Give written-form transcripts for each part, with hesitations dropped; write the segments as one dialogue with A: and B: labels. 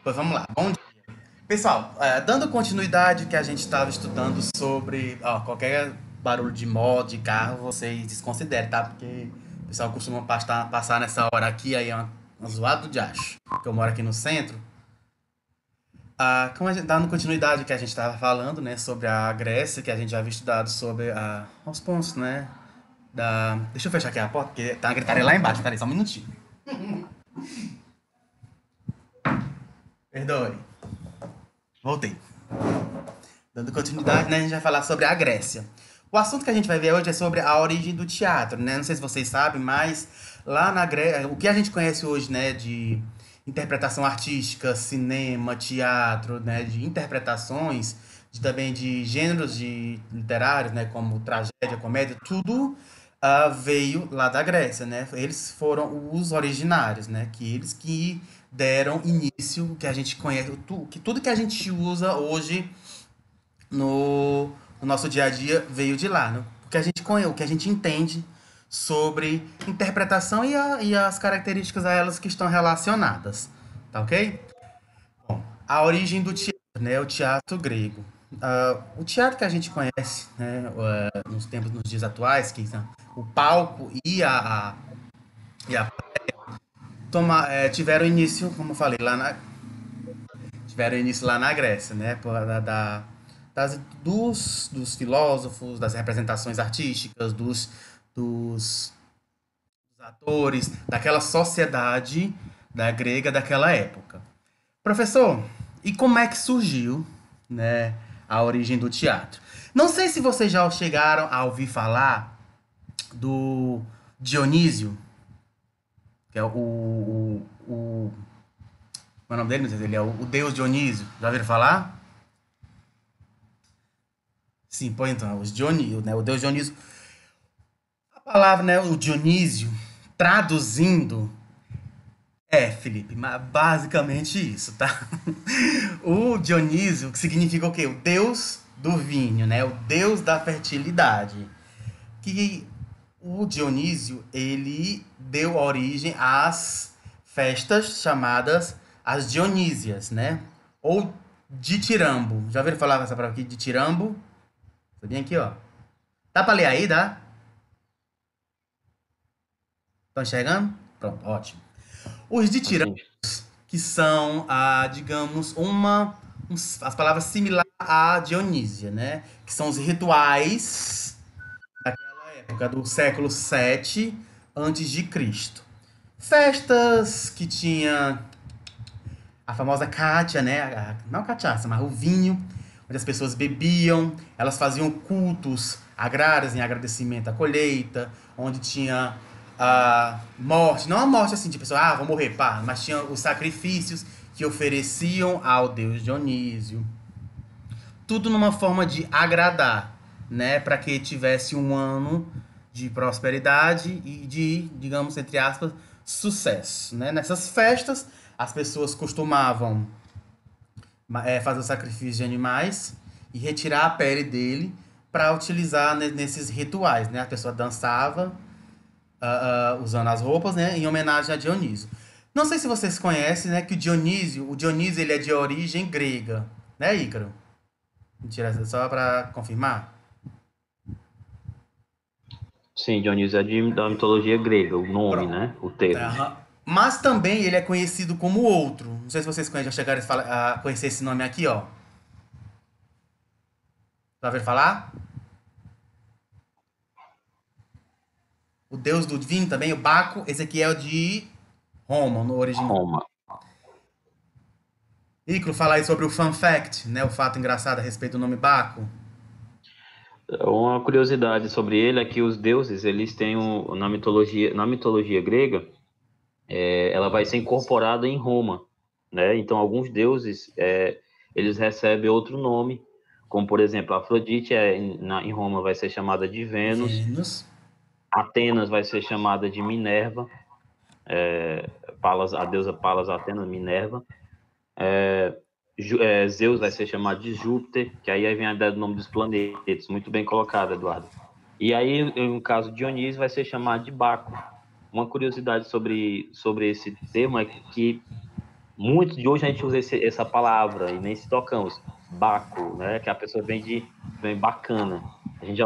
A: Pois vamos lá. Bom dia. Pessoal, dando continuidade que a gente estava estudando sobre qualquer barulho de moto, de carro, vocês desconsiderem, tá? Porque o pessoal costuma passar nessa hora aqui, aí é uma zoada de acho. Que eu moro aqui no centro. Como a gente, dando continuidade que a gente estava falando, né, sobre a Grécia, que a gente já havia estudado sobre os pontos, né, Deixa eu fechar aqui a porta, porque tá uma gritaria lá embaixo. Peraí, só um minutinho. Perdoe. Voltei. Dando continuidade, né, a gente vai falar sobre a Grécia. O assunto que a gente vai ver hoje é sobre a origem do teatro, né? Não sei se vocês sabem, mas lá na Grécia, o que a gente conhece hoje, né, de interpretação artística, cinema, teatro, né, de interpretações, também de gêneros de literários, né, como tragédia, comédia, tudo veio lá da Grécia, né? Eles foram os originários, né? Que eles que deram início, que a gente conhece, que tudo que a gente usa hoje no, no nosso dia a dia veio de lá, né? Porque a gente conhece, o que a gente entende sobre interpretação e as características a elas que estão relacionadas, tá ok? Bom, a origem do teatro, né? O teatro grego. O teatro que a gente conhece, né, nos tempos, nos dias atuais, que são o palco e a tiveram início, como eu falei, tiveram início lá na Grécia, né? Dos filósofos, das representações artísticas, dos atores, daquela sociedade da grega daquela época. Professor, e como é que surgiu, né, a origem do teatro? Não sei se vocês já chegaram a ouvir falar do Dionísio, que é qual é o nome dele? Não sei se ele é o deus Dionísio. Já ouviram falar? Sim, pois então, os Dionísio, né? O deus Dionísio. A palavra, né, o Dionísio, traduzindo, Felipe, mas basicamente isso, tá? O Dionísio, que significa o quê? O deus do vinho, né? O deus da fertilidade. Que o Dionísio, ele deu origem às festas chamadas as Dionísias, né? Ou ditirambo. Já ouviram falar essa palavra aqui, ditirambo? Tá bem aqui, ó. Dá pra ler aí, dá? Estão enxergando? Pronto, ótimo. Os ditirambos,
B: Assim,
A: que são, digamos, as palavras similares à Dionísia, né? Que são os rituais daquela época, do século VII antes de Cristo. Festas que tinha a famosa Cátia, né? Não a cachaça, mas o vinho, onde as pessoas bebiam, elas faziam cultos agrários em agradecimento à colheita, onde tinha a morte, não a morte assim de pessoa, vou morrer, pá, mas tinha os sacrifícios que ofereciam ao deus Dionísio. Tudo numa forma de agradar, né? Para que tivesse um ano de prosperidade e de, digamos, entre aspas, sucesso, né? Nessas festas, as pessoas costumavam fazer o sacrifício de animais e retirar a pele dele para utilizar nesses rituais, né? A pessoa dançava usando as roupas, né? Em homenagem a Dionísio. Não sei se vocês conhecem, né? Que o Dionísio ele é de origem grega, né, Ícaro? Mentira, só para confirmar.
B: sim, Dionísio é da mitologia grega, o nome,
A: Pronto.
B: né? O termo.
A: Aham. Mas também ele é conhecido como outro. Não sei se vocês conhecem, já chegaram a conhecer esse nome aqui, ó. Já ouviram falar? O deus do vinho também, o Baco. Esse aqui é o de Roma, no original.
B: Roma.
A: Icaro, fala aí sobre o fun fact, né? O fato engraçado a respeito do nome Baco.
B: Uma curiosidade sobre ele é que os deuses, eles têm na mitologia grega, ela vai ser incorporada em Roma, né? Então, alguns deuses, eles recebem outro nome, como, por exemplo, Afrodite em Roma vai ser chamada de Vênus,
A: Vênus.
B: Atenas vai ser chamada de Minerva, a deusa Palas Atenas, Minerva. Zeus vai ser chamado de Júpiter, que aí vem a ideia do nome dos planetas. Muito bem colocado, Eduardo. E aí, no caso, Dionísio vai ser chamado de Baco. Uma curiosidade sobre esse termo é que Muitos de hoje a gente usa essa palavra e nem se tocamos. Baco, né? Que a pessoa vem bacana.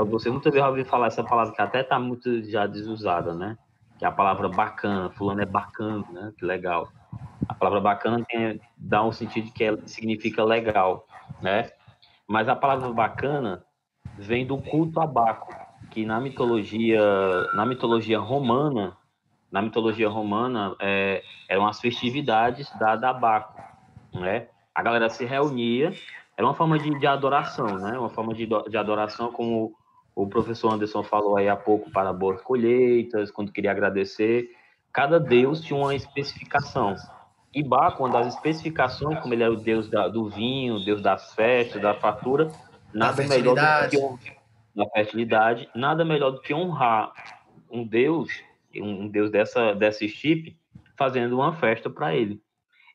B: Você muitas vezes já ouviu falar essa palavra que até está muito já desusada, né? Que é a palavra bacana, fulano é bacana, né? Que legal. A palavra bacana dá um sentido que significa legal, né? Mas a palavra bacana vem do culto a Baco, que na mitologia romana, eram as festividades dadas a Baco, né? A galera se reunia, era uma forma de adoração, né? Uma forma de adoração, como o professor Anderson falou aí há pouco, para boas colheitas, quando queria agradecer. Cada deus tinha uma especificação. E Baco, uma das especificações, como ele era o deus do vinho, o deus das festas, da fartura,
A: Da
B: nada melhor do que
A: fertilidade.
B: da fertilidade, nada melhor do que honrar um deus dessa estipe, fazendo uma festa para ele.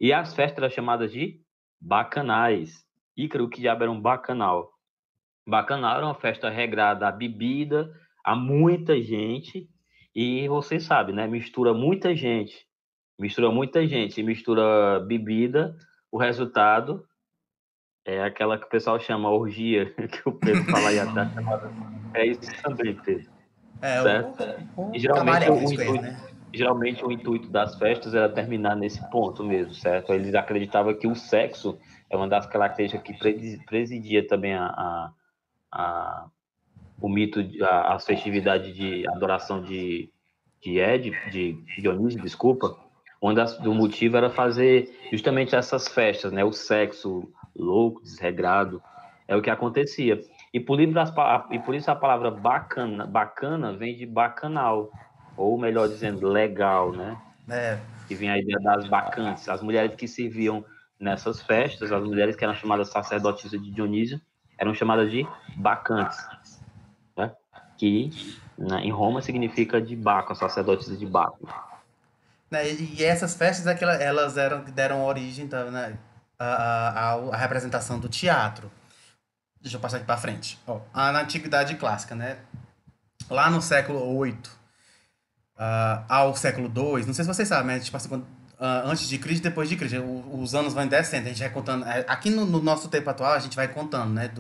B: E as festas eram chamadas de bacanais. Ícaro, que diabo era um bacanal? Bacanal era uma festa regrada a bebida, a muita gente, e você sabe, né? Mistura muita gente, e mistura bebida, o resultado é aquela que o pessoal chama orgia, que o Pedro fala aí até. É isso também, Pedro,
A: É,
B: certo? E
A: o cabaré que a gente conhece, né?
B: geralmente o intuito das festas era terminar nesse ponto mesmo, certo? Eles acreditavam que o sexo é uma das características que presidia também o mito, a festividade de adoração de Dionísio, desculpa, do motivo era fazer justamente essas festas, né? O sexo louco, desregrado, é o que acontecia. E por isso a palavra bacana vem de bacanal, ou melhor dizendo, legal, né?
A: É,
B: Que vem a ideia das bacantes. As mulheres que serviam nessas festas, as mulheres que eram chamadas sacerdotisas de Dionísio, eram chamadas de bacantes, né? Que em Roma significa de Baco, a sacerdotisa de Baco.
A: né, e essas festas é que elas deram origem, tá, né, à representação do teatro. Deixa eu passar aqui para frente. Ó, na Antiguidade Clássica, né? Lá no século VIII ao século II, não sei se vocês sabem, mas tipo assim, antes de Cristo e depois de Cristo, os anos vão descendo, a gente vai contando. Aqui no nosso tempo atual, a gente vai contando, né?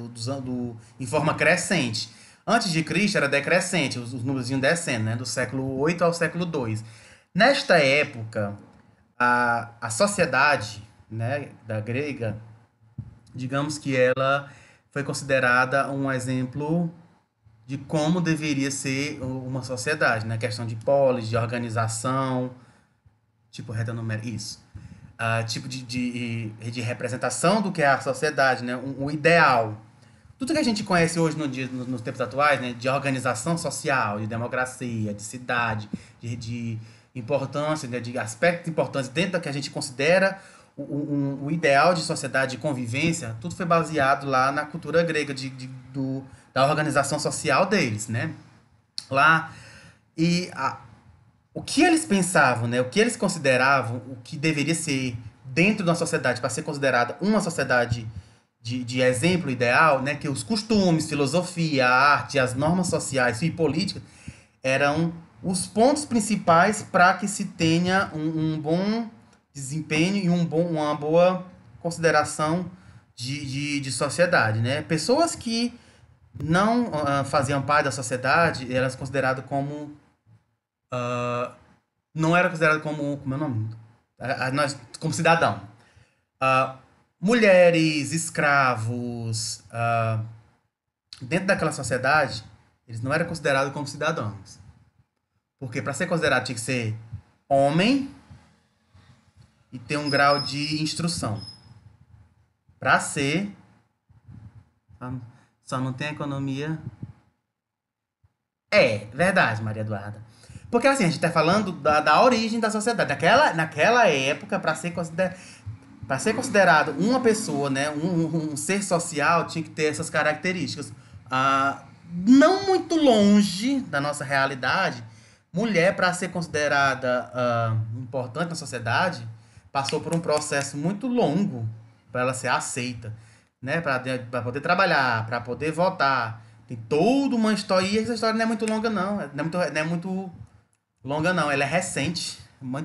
A: Em forma crescente. Antes de Cristo era decrescente, os números iam descendo, né? Do século VIII ao século II. Nesta época, a sociedade, né, da grega, digamos que ela foi considerada um exemplo de como deveria ser uma sociedade, né? Questão de polis, de organização, tipo reta numérica, isso. Tipo de representação do que é a sociedade, né? Um ideal. Tudo que a gente conhece hoje nos tempos atuais, né? De organização social, de democracia, de cidade, de importância, né? De aspectos importantes dentro da que a gente considera o ideal de sociedade de convivência, tudo foi baseado lá na cultura grega da organização social deles, né? Lá e o que eles pensavam, né? O que eles consideravam, o que deveria ser dentro de uma sociedade para ser considerada uma sociedade de exemplo ideal, né? Que os costumes, filosofia, a arte, as normas sociais e políticas eram os pontos principais para que se tenha um bom desempenho e uma boa consideração de sociedade, né? Pessoas que não faziam parte da sociedade eram consideradas como não era considerado como é o nome? Nós, como cidadão. Ah, mulheres, escravos, dentro daquela sociedade, eles não eram considerados como cidadãos. Porque para ser considerado tinha que ser homem e ter um grau de instrução. Para ser, só não tem economia. É, verdade, Maria Eduarda. Porque assim, a gente está falando da origem da sociedade. Naquela época, para ser considerado uma pessoa, né, um ser social, tinha que ter essas características. Não muito longe da nossa realidade, mulher, para ser considerada importante na sociedade, passou por um processo muito longo para ela ser aceita, né, para poder trabalhar, para poder votar. Tem toda uma história, e essa história não é muito longa, não. Não é muito longa, não. Ela é recente,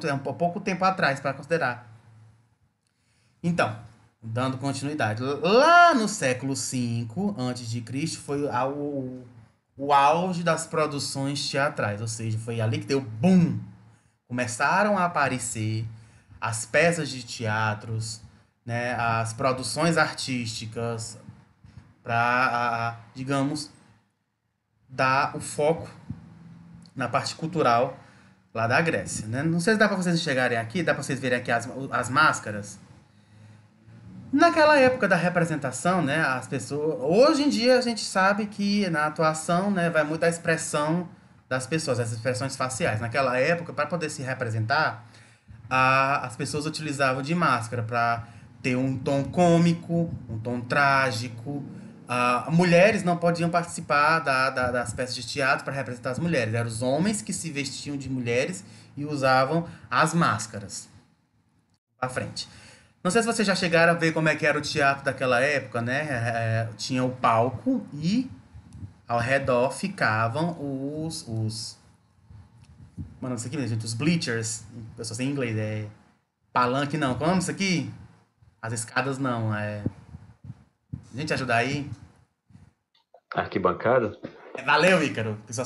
A: é um pouco tempo atrás, para considerar. Então, dando continuidade. Lá no século V antes de Cristo foi o auge das produções teatrais, ou seja, foi ali que deu boom. Começaram a aparecer as peças de teatros, né, as produções artísticas para, digamos, dar o foco na parte cultural lá da Grécia, né? Não sei se dá para vocês enxergarem aqui, dá para vocês verem aqui as máscaras. Naquela época da representação, né, as pessoas, hoje em dia a gente sabe que na atuação, né, vai muito a expressão das pessoas, as expressões faciais. Naquela época, para poder se representar, as pessoas utilizavam de máscara para ter um tom cômico, um tom trágico. Mulheres não podiam participar das peças de teatro para representar as mulheres. Eram os homens que se vestiam de mulheres e usavam as máscaras à frente. Não sei se vocês já chegaram a ver como é que era o teatro daquela época, né? Tinha o palco e ao redor ficavam mano, isso aqui, gente, os bleachers. Eu só sei em inglês, palanque não. Como é isso aqui? As escadas não, Gente, ajuda aí.
B: Arquibancada?
A: Valeu, Ícaro. Só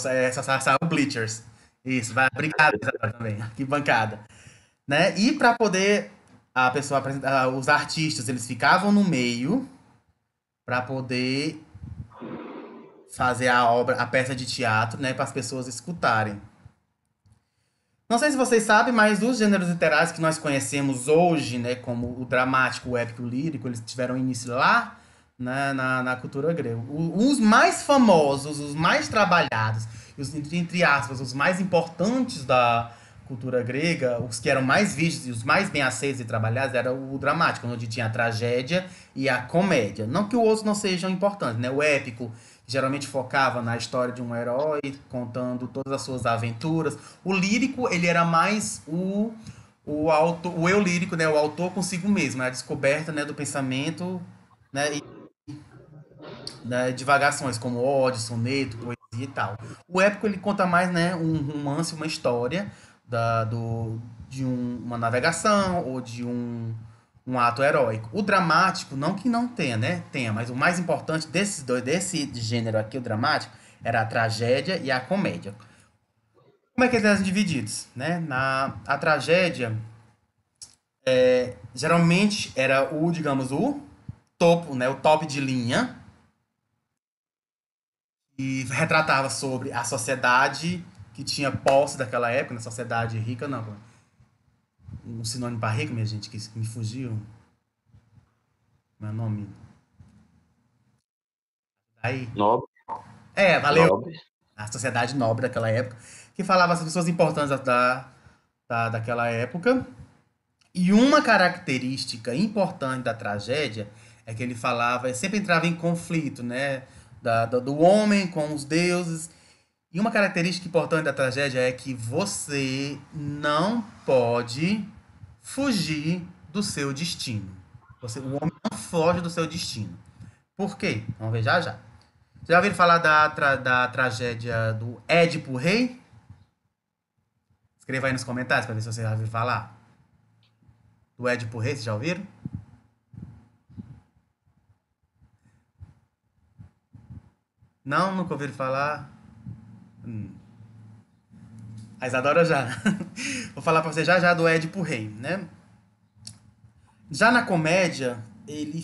A: bleachers. Isso, vai. Obrigado, Isadora, também. Que bancada. Né? E para poder a pessoa apresentar, os artistas, eles ficavam no meio para poder fazer a obra, a peça de teatro, né, para as pessoas escutarem. Não sei se vocês sabem, mas os gêneros literários que nós conhecemos hoje, né, como o dramático, o épico, o lírico, eles tiveram início lá na cultura grega. Os mais famosos, os mais trabalhados, entre aspas, os mais importantes da cultura grega, os que eram mais vistos e os mais bem aceitos e trabalhados, era o dramático, onde tinha a tragédia e a comédia. Não que os outros não sejam importantes, né? O épico geralmente focava na história de um herói, contando todas as suas aventuras. O lírico, ele era mais o eu lírico, né? O autor consigo mesmo, né? A descoberta, né, do pensamento, né? E, né, divagações como ódio, soneto, poesia e tal. O épico, ele conta mais, né, um romance, uma história uma navegação ou de um ato heróico. O dramático, não que não tenha, né? Tenha, mas o mais importante desse gênero aqui, o dramático, era a tragédia e a comédia. Como é que eles eram divididos, né? A tragédia, geralmente era digamos, o topo, né? O top de linha, e retratava sobre a sociedade que tinha posse daquela época, na sociedade rica, não. Um sinônimo para rico, minha gente, que me fugiu. Meu nome. Aí.
B: Nobre.
A: Valeu.
B: Nobre.
A: A sociedade nobre daquela época, que falava as pessoas importantes daquela época. E uma característica importante da tragédia é que ele falava, sempre entrava em conflito, né? Do homem com os deuses. E uma característica importante da tragédia é que você não pode fugir do seu destino. O homem não foge do seu destino. Por quê? Vamos ver já já. Você já ouviram falar da tragédia do Édipo Rei? Escreva aí nos comentários para ver se você já ouviu falar. Do Édipo Rei, vocês já ouviram? Não, nunca ouviram falar? A Isadora já. Vou falar pra você já do Édipo Rei, né? Já na comédia, ele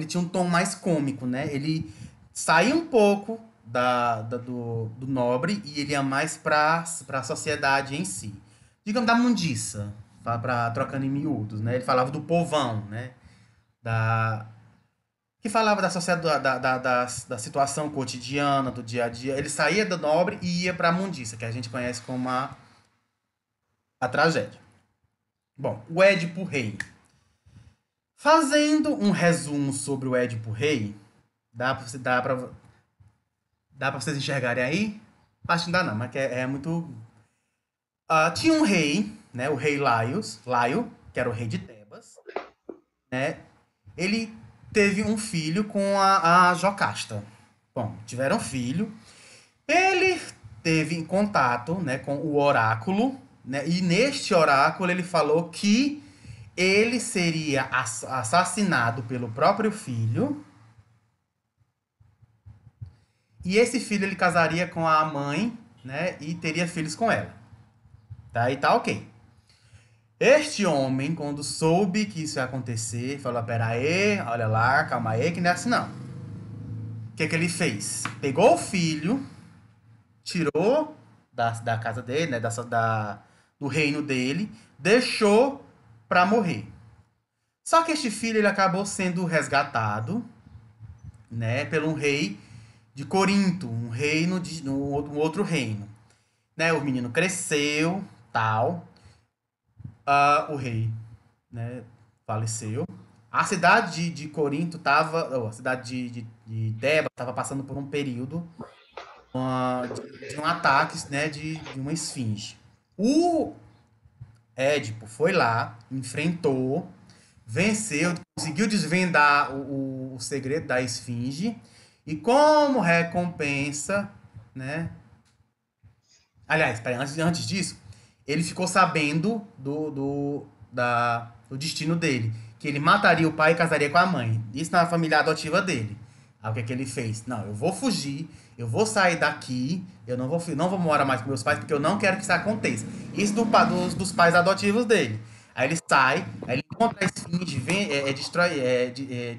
A: tinha um tom mais cômico, né? Ele saía um pouco do nobre e ele ia mais pra sociedade em si. Digamos, da mundiça, trocando em miúdos, né? Ele falava do povão, né? Que falava da sociedade, da situação cotidiana, do dia a dia. Ele saía do nobre e ia pra mundiça, que a gente conhece como a tragédia. Bom, o Édipo Rei. Fazendo um resumo sobre o Édipo Rei, dá pra vocês enxergarem aí? Acho que não dá não, mas é muito... tinha um rei, né, o rei Laio, que era o rei de Tebas, né? Ele teve um filho com a Jocasta. Bom, tiveram um filho. Ele teve contato, né, com o oráculo, né, e neste oráculo ele falou que ele seria assassinado pelo próprio filho. E esse filho ele casaria com a mãe, né? E teria filhos com ela. Tá? E tá ok. Este homem, quando soube que isso ia acontecer, falou: pera aí, olha lá, calma aí, que não é assim não. O que ele fez? Pegou o filho, tirou da casa dele, né? Do reino dele, deixou pra morrer. Só que este filho ele acabou sendo resgatado, né? Pelo um rei de Corinto, um reino um outro reino. Né? O menino cresceu, tal. O rei, né, faleceu. A cidade de Corinto estava, a cidade de Tebas estava passando por um período de um ataque, né, de uma esfinge. O Édipo foi lá, enfrentou, venceu, conseguiu desvendar o segredo da esfinge e como recompensa, né? Aliás, peraí, antes disso, ele ficou sabendo do destino dele. Que ele mataria o pai e casaria com a mãe. Isso na família adotiva dele. Aí o que, que ele fez? Não, eu vou fugir, eu vou sair daqui, eu não vou morar mais com meus pais, porque eu não quero que isso aconteça. Isso dos pais adotivos dele. Aí ele sai, aí ele encontra a esfinge,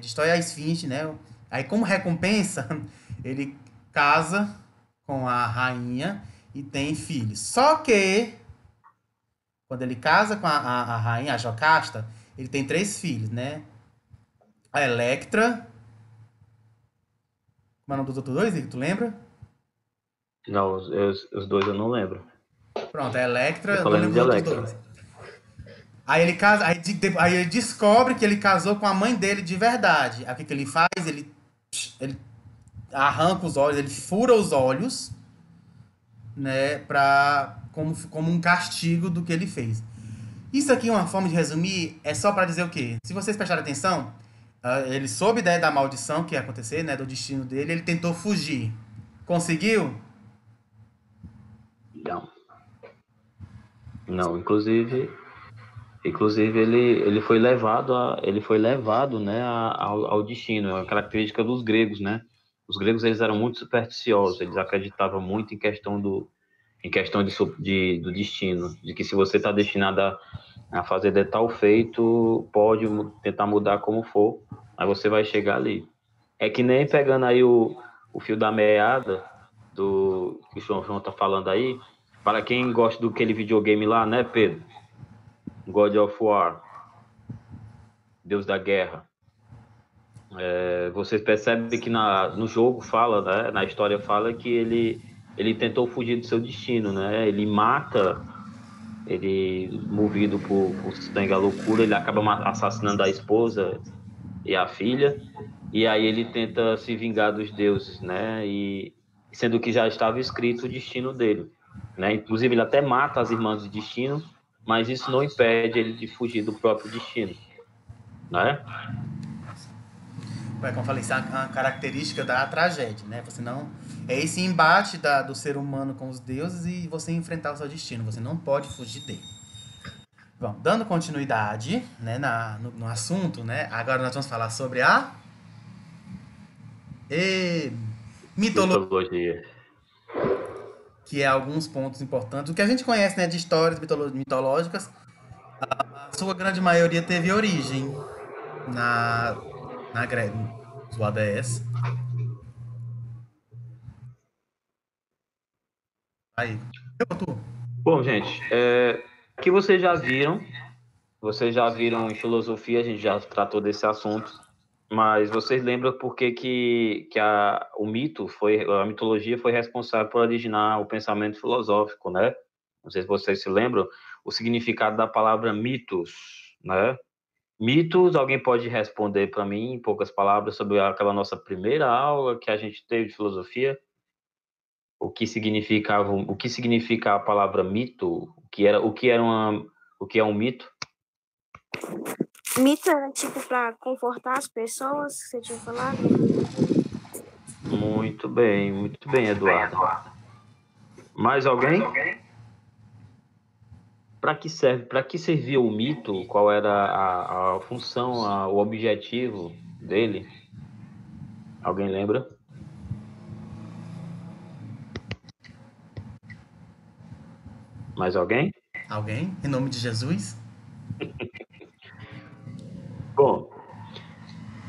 A: destrói a esfinge, né? Aí como recompensa, ele casa com a rainha e tem filhos. Só que, quando ele casa com a rainha, a Jocasta, ele tem 3 filhos, né? A Electra. Como é o nome dos outros 2, Igor? Tu lembra?
B: Não, os dois eu não lembro.
A: Pronto, a Electra,
B: Eu
A: eu
B: só
A: não
B: lembro
A: lembro
B: de
A: dos outros
B: Electra.
A: 2. Aí ele casa, aí ele descobre que ele casou com a mãe dele de verdade. Aí o que, que ele faz? Ele arranca os olhos, ele fura os olhos, né? Como um castigo do que ele fez. Isso aqui, uma forma de resumir, é só para dizer o quê? Se vocês prestarem atenção, ele soube, né, da maldição que ia acontecer, né, do destino dele, ele tentou fugir. Conseguiu?
B: Não. Não, inclusive ele foi levado, né, ao destino. É uma característica dos gregos, né? Os gregos eles eram muito supersticiosos, eles acreditavam muito em questão do destino, de que se você está destinado a fazer de tal feito, pode tentar mudar como for, aí você vai chegar ali. É que nem pegando aí o fio da meada do que o João está falando aí, para quem gosta do aquele videogame lá, né, Pedro? God of War, Deus da Guerra. Você percebe que no jogo fala, né, na história fala que ele tentou fugir do seu destino, né? Ele mata, ele movido por sangue à loucura, ele acaba assassinando a esposa e a filha, e aí ele tenta se vingar dos deuses, né? E sendo que já estava escrito o destino dele, né? Inclusive ele até mata as irmãs de destino, mas isso não impede ele de fugir do próprio destino, né?
A: Como eu falei, isso é uma característica da tragédia, né? Você não é esse embate do ser humano com os deuses e você enfrentar o seu destino. Você não pode fugir dele. Bom, dando continuidade, né, no assunto, né? Agora nós vamos falar sobre a mitologia,
B: Mitologia.
A: que é alguns pontos importantes. O que a gente conhece, né, de histórias mitológicas, a sua grande maioria teve origem na Grécia, do ADS. Aí, eu, tu.
B: Bom, gente, que vocês já viram em filosofia, a gente já tratou desse assunto, mas vocês lembram por que a mitologia foi responsável por originar o pensamento filosófico, né? Não sei se vocês se lembram, o significado da palavra mitos, né? Mitos, alguém pode responder para mim, em poucas palavras, sobre aquela nossa primeira aula que a gente teve de filosofia? O que significa a palavra mito? O que é um mito?
C: Mito era tipo para confortar as pessoas, que você tinha falado?
B: Muito bem, Eduardo. Mais alguém? para que serve, para que servia o mito? Qual era a função, o objetivo dele? Alguém lembra? Mais alguém?
A: Alguém? Em nome de Jesus?
B: Bom,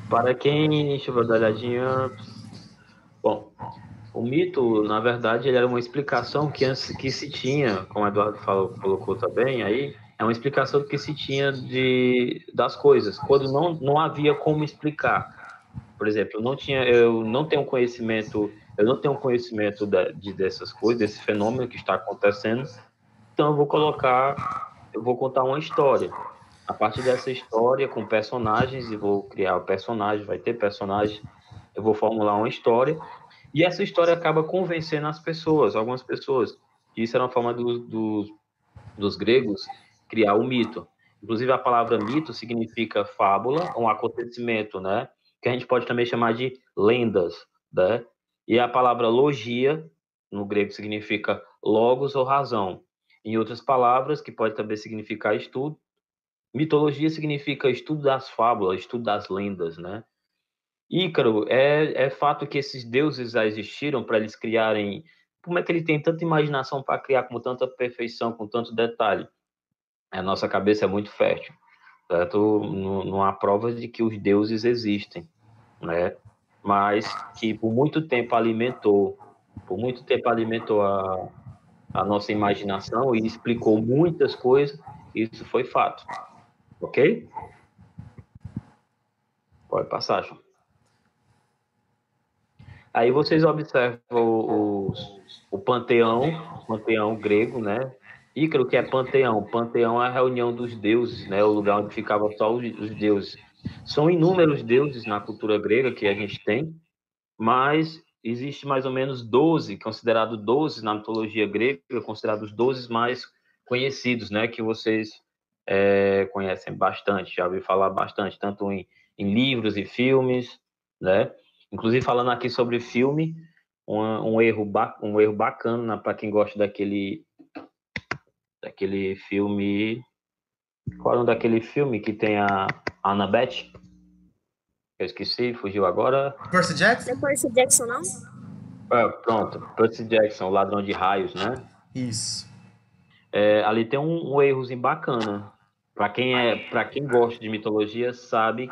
B: para quem... Deixa eu dar uma olhadinha. Bom, o mito, na verdade, ele era uma explicação que, antes, que se tinha, como o Eduardo colocou também aí, é uma explicação que se tinha das coisas, quando não havia como explicar. Por exemplo, eu não tenho conhecimento dessas coisas, desse fenômeno que está acontecendo, então eu vou contar uma história. A partir dessa história, com personagens, e vou criar o personagem, vai ter personagem, eu vou formular uma história, e essa história acaba convencendo as pessoas, algumas pessoas. Isso era uma forma dos gregos criar o mito. Inclusive, a palavra mito significa fábula, um acontecimento, né? Que a gente pode também chamar de lendas, né? E a palavra logia, no grego, significa logos ou razão. Em outras palavras, que pode também significar estudo, mitologia significa estudo das fábulas, estudo das lendas, né? Ícaro, é fato que esses deuses já existiram para eles criarem. Como é que ele tem tanta imaginação para criar com tanta perfeição, com tanto detalhe? A nossa cabeça é muito fértil, certo? Não há provas de que os deuses existem, né? Mas que por muito tempo alimentou a nossa imaginação e explicou muitas coisas, isso foi fato, ok? Pode passar, João. Aí vocês observam o panteão grego, né? Ícaro, que é panteão. Panteão é a reunião dos deuses, né? O lugar onde ficava só os deuses. São inúmeros deuses na cultura grega que a gente tem, mas existe mais ou menos 12, considerado 12 na mitologia grega, considerados os 12 mais conhecidos, né? Que vocês conhecem bastante, já ouvi falar bastante, tanto em livros e filmes, né? Inclusive, falando aqui sobre filme, um erro bacana para quem gosta daquele filme. Qual é o nome daquele filme que tem a Annabeth? Eu esqueci, fugiu agora.
A: Percy Jackson?
C: Não foi esse Jackson, não?
B: Pronto, Percy Jackson, o Ladrão de Raios, né?
A: Isso.
B: Ali tem um errozinho bacana. Para quem gosta de mitologia, sabe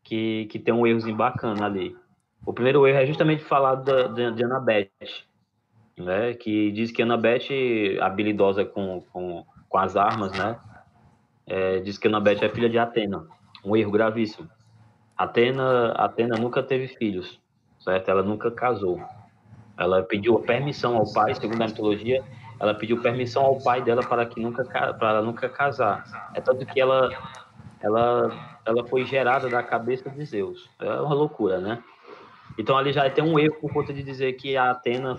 B: que tem um errozinho bacana ali. O primeiro erro é justamente falar de Annabeth, né? Que diz que Annabeth, habilidosa com as armas, né? Diz que Annabeth é filha de Atena. Um erro gravíssimo. Atena nunca teve filhos, certo? Ela nunca casou. Ela pediu permissão ao pai, segundo a mitologia, ela pediu permissão ao pai dela para nunca casar. É tanto que ela foi gerada da cabeça de Zeus. É uma loucura, né? Então ali já tem um erro por conta de dizer que a Atena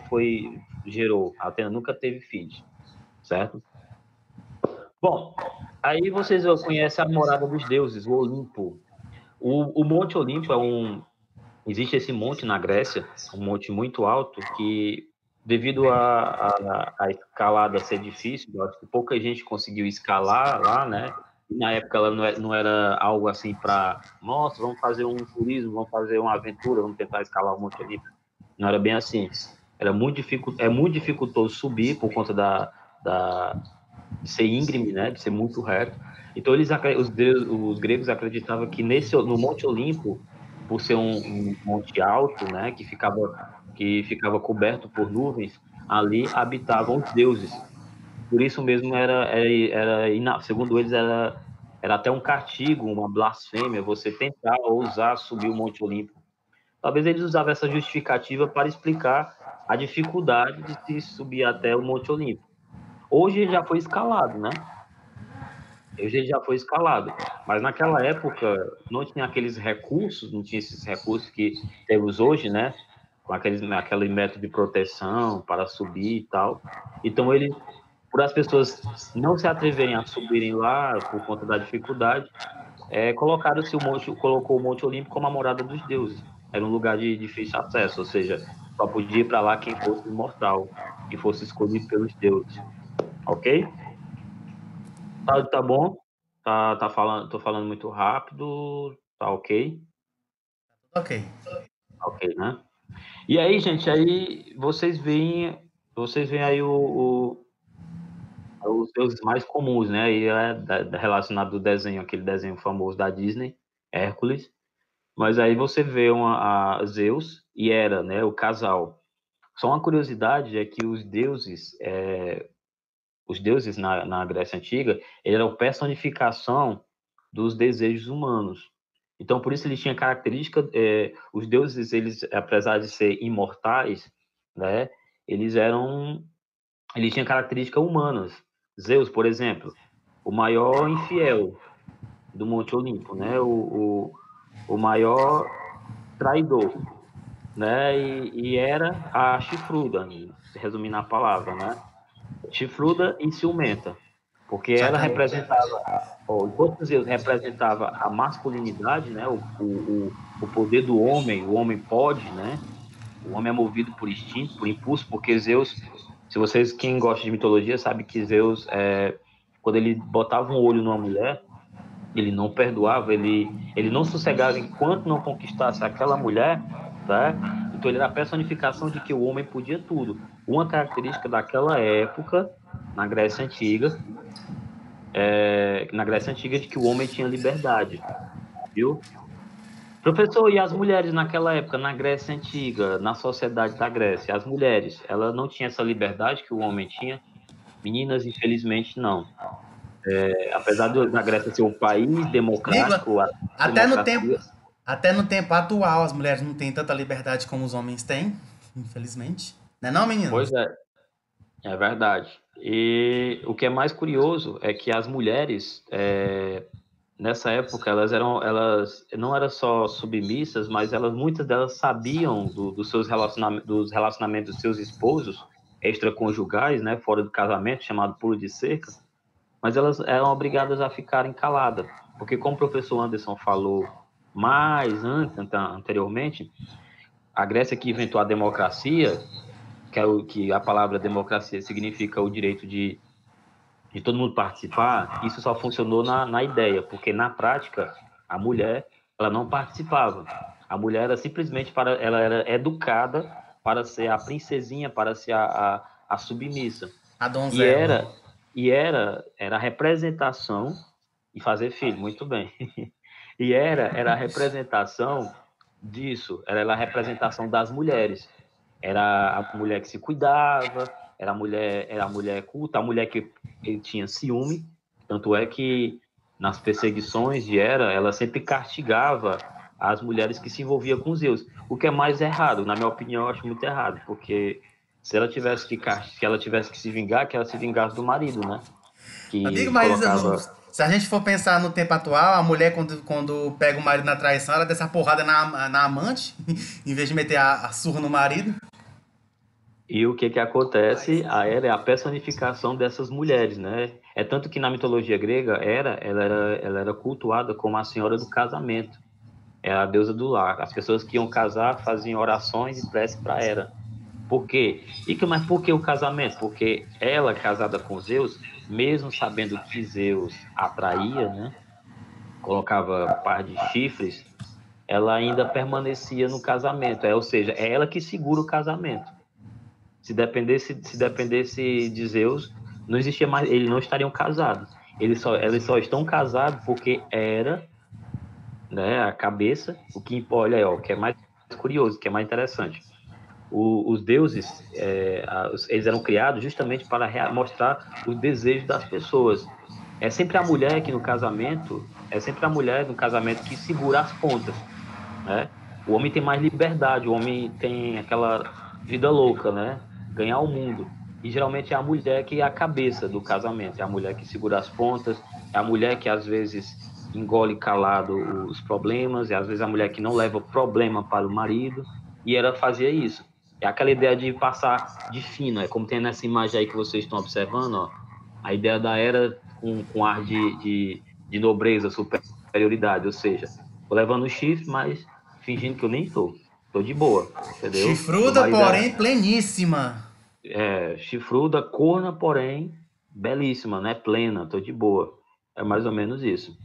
B: gerou. A Atena nunca teve filhos, certo? Bom, aí vocês conhecem a morada dos deuses, o Olimpo. O Monte Olimpo existe esse monte na Grécia, um monte muito alto que, devido a escalada ser difícil, eu acho que pouca gente conseguiu escalar lá, né? Na época ela não era algo assim para, nossa, vamos fazer um turismo, vamos fazer uma aventura, vamos tentar escalar o Monte Olimpo. Não era bem assim. É muito dificultoso subir por conta de ser íngreme, né? De ser muito reto. Então os gregos acreditavam que no Monte Olimpo, por ser um monte alto, né? Que ficava coberto por nuvens, ali habitavam os deuses. Por isso mesmo segundo eles era até um castigo, uma blasfêmia, você tentar ousar subir o Monte Olimpo. Talvez eles usavam essa justificativa para explicar a dificuldade de se subir até o Monte Olimpo. Hoje já foi escalado, né? Hoje ele já foi escalado. Mas naquela época não tinha aqueles recursos, não tinha esses recursos que temos hoje, né? Com aquele método de proteção para subir e tal. Então por as pessoas não se atreverem a subirem lá por conta da dificuldade, colocou o Monte Olimpo como a morada dos deuses. Era um lugar de difícil acesso, ou seja, só podia ir para lá quem fosse imortal, quem fosse escolhido pelos deuses. Ok? áudio tá bom? Tô falando muito rápido, tá ok?
A: Ok.
B: Ok, né? E aí, gente, aí vocês veem aí os deuses mais comuns, né? Aí relacionado do desenho, aquele desenho famoso da Disney, Hércules. Mas aí você vê a Zeus e Hera, né? O casal. Só uma curiosidade é que os deuses na Grécia Antiga, eram a personificação dos desejos humanos. Então, por isso eles tinham característica, os deuses, eles, apesar de ser imortais, né, eles tinham características humanas. Zeus, por exemplo, o maior infiel do Monte Olimpo, né, o maior traidor, né, e era a chifruda, resumindo a palavra, né, chifruda e ciumenta, porque ela
A: Sacana.
B: representava, enquanto Zeus representava a masculinidade, né, o poder do homem, o homem pode, né, o homem é movido por instinto, por impulso, porque Zeus, se vocês, quem gosta de mitologia, sabe que Zeus, quando ele botava um olho numa mulher, ele não perdoava, ele não sossegava enquanto não conquistasse aquela mulher, tá? Então ele era a personificação de que o homem podia tudo. Uma característica daquela época, na Grécia Antiga, de que o homem tinha liberdade, viu? Professor, e as mulheres naquela época, na Grécia Antiga, na sociedade da Grécia, as mulheres, ela não tinha essa liberdade que o homem tinha? Meninas, infelizmente, não. Apesar da Grécia ser um país
A: Amigo,
B: democrático, a
A: até no tempo,
B: democracia.
A: até no tempo atual, as mulheres não têm tanta liberdade como os homens têm, infelizmente. Não é não, meninos?
B: Pois é verdade. E o que é mais curioso é que as mulheres, nessa época, elas não eram só submissas, mas muitas delas sabiam dos relacionamentos dos seus esposos extraconjugais, né, fora do casamento, chamado pulo de cerca, mas elas eram obrigadas a ficarem caladas, porque como o professor Anderson falou anteriormente, a Grécia que inventou a democracia, que a palavra democracia significa o direito de todo mundo participar, isso só funcionou na ideia, porque na prática a mulher ela não participava. A mulher era simplesmente ela era educada para ser a princesinha, para ser a submissa.
A: A
B: E
A: donzela.
B: era a representação e fazer filho, muito bem. E era a representação disso, era a representação das mulheres. Era a mulher que se cuidava, era a mulher culta, a mulher que tinha ciúme, tanto é que nas perseguições de Hera, ela sempre castigava as mulheres que se envolviam com Zeus, o que é mais errado, na minha opinião, eu acho muito errado, porque se ela tivesse que se vingar, que ela se vingasse do marido, né?
A: Amigo,
B: Que
A: mas
B: colocava.
A: se a gente for pensar no tempo atual, a mulher, quando pega o marido na traição, ela dá essa porrada na amante, em vez de meter a surra no marido.
B: E o que acontece? A Hera é a personificação dessas mulheres, né? É tanto que na mitologia grega, ela era cultuada como a senhora do casamento. É a deusa do lar. As pessoas que iam casar faziam orações e prece para Hera. Por quê? Mas por que o casamento? Porque ela, casada com Zeus, mesmo sabendo que Zeus atraía, né? Colocava par de chifres, ela ainda permanecia no casamento. Ou seja, é ela que segura o casamento. Se dependesse de Zeus, não existia mais, eles não estariam casados. Eles só estão casados porque era, né, a cabeça, olha aí, ó, o que é mais curioso, o que é mais interessante. Os deuses, eles eram criados justamente para mostrar os desejos das pessoas. É sempre a mulher no casamento que segura as pontas, né? O homem tem mais liberdade, o homem tem aquela vida louca, né? Ganhar o mundo. E geralmente é a mulher que é a cabeça do casamento, é a mulher que segura as pontas, é a mulher que às vezes engole calado os problemas, é às vezes a mulher que não leva problema para o marido, e ela fazia isso. É aquela ideia de passar de fino, é como tem nessa imagem aí que vocês estão observando, ó, a ideia da era com ar de nobreza, superioridade, ou seja, tô levando o chifre, mas fingindo que eu nem tô de boa, entendeu? Meu
A: Chifruda,
B: marido
A: porém pleníssima.
B: é chifruda, corna, porém belíssima, né? Plena, tô de boa. É mais ou menos isso.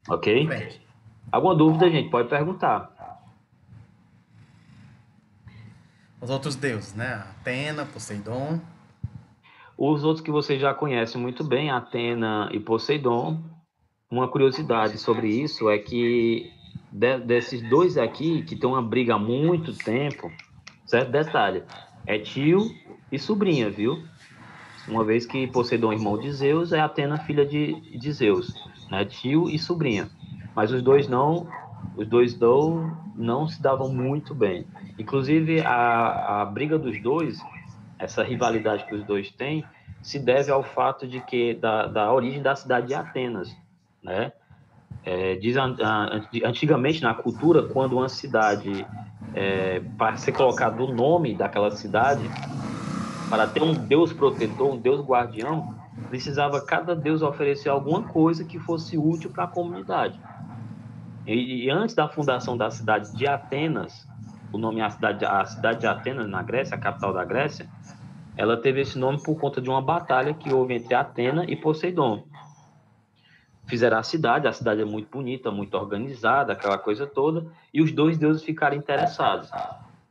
B: Ok?
A: Bem,
B: Alguma dúvida, gente? Pode perguntar.
A: os outros deuses, né? Atena, Poseidon.
B: Os outros que você já conhece muito bem, Atena e Poseidon. Uma curiosidade sobre isso é que desses dois aqui, que tem uma briga há muito tempo, certo? Detalhe, é tio e sobrinha, viu? Uma vez que Poseidon, irmão de Zeus, é Atena, filha de Zeus, né? Tio e sobrinha. Mas os dois não se davam muito bem. Inclusive, a briga dos dois, essa rivalidade que os dois têm, se deve ao fato de que da origem da cidade de Atenas, né? Antigamente na cultura, quando uma cidade para ser colocado o nome daquela cidade, para ter um deus protetor, um deus guardião, precisava cada deus oferecer alguma coisa que fosse útil para a comunidade. E antes da fundação da cidade de Atenas, o nome é a cidade de Atenas, na Grécia, a capital da Grécia, ela teve esse nome por conta de uma batalha que houve entre Atena e Poseidon. Fizeram a cidade é muito bonita, muito organizada, aquela coisa toda, e os dois deuses ficaram interessados.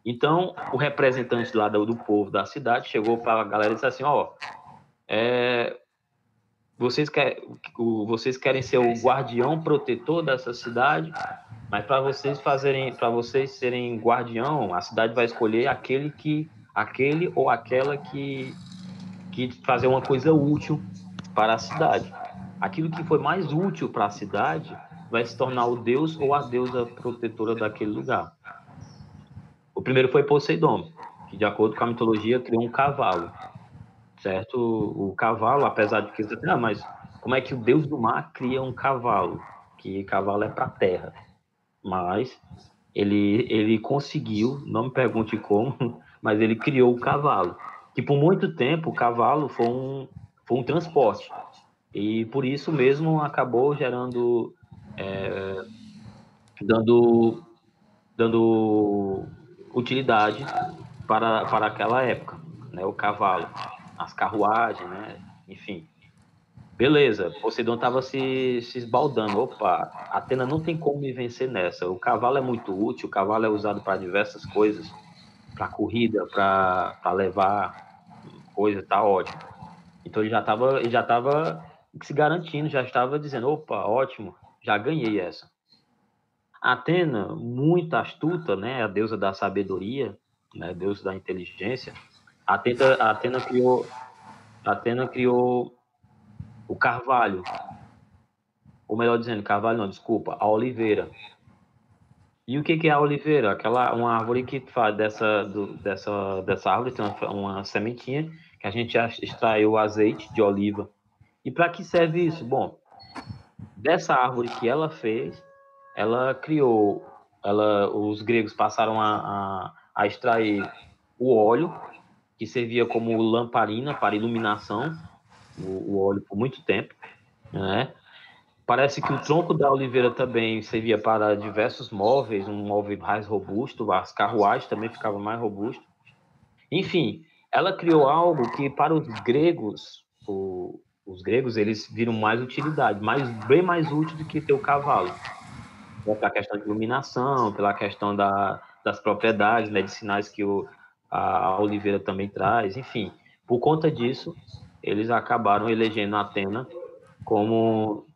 B: Então, o representante lá do povo da cidade chegou para a galera e disse assim: ó, é, vocês querem ser o guardião protetor dessa cidade, mas para vocês serem guardião, a cidade vai escolher aquele ou aquela que fazer uma coisa útil para a cidade. Aquilo que foi mais útil para a cidade vai se tornar o deus ou a deusa protetora daquele lugar. O primeiro foi Poseidon, que de acordo com a mitologia criou um cavalo, certo? O cavalo, apesar de que você mas como é que o deus do mar cria um cavalo? Que cavalo é para a terra. Mas ele conseguiu, não me pergunte como, mas ele criou o cavalo. Que por muito tempo o cavalo foi um transporte. E por isso mesmo acabou gerando, dando, dando utilidade para aquela época, né? O cavalo, as carruagens, né? Enfim. Beleza, Poseidon estava se esbaldando. Opa, Atena não tem como me vencer nessa. O cavalo é muito útil, o cavalo é usado para diversas coisas, para corrida, para levar coisa, tá ótimo. Então ele já estava se garantindo, já estava dizendo, opa, ótimo, já ganhei essa. Atena, muito astuta, né, a deusa da sabedoria, né, deusa da inteligência. Atena criou o carvalho, ou melhor dizendo, carvalho não, desculpa, a oliveira. E o que é a oliveira? Uma árvore que faz dessa árvore tem uma sementinha que a gente extrai o azeite de oliva. E para que serve isso? Bom, dessa árvore que ela fez, ela criou, os gregos passaram a extrair o óleo, que servia como lamparina para iluminação, o óleo por muito tempo, né? Parece que o tronco da oliveira também servia para diversos móveis, um móvel mais robusto, as carruagens também ficavam mais robustas. Enfim, ela criou algo que para os gregos eles viram mais utilidade, bem mais útil do que ter o cavalo. Pela questão de iluminação, pela questão das propriedades medicinais que a oliveira também traz, enfim. Por conta disso, eles acabaram elegendo Atena como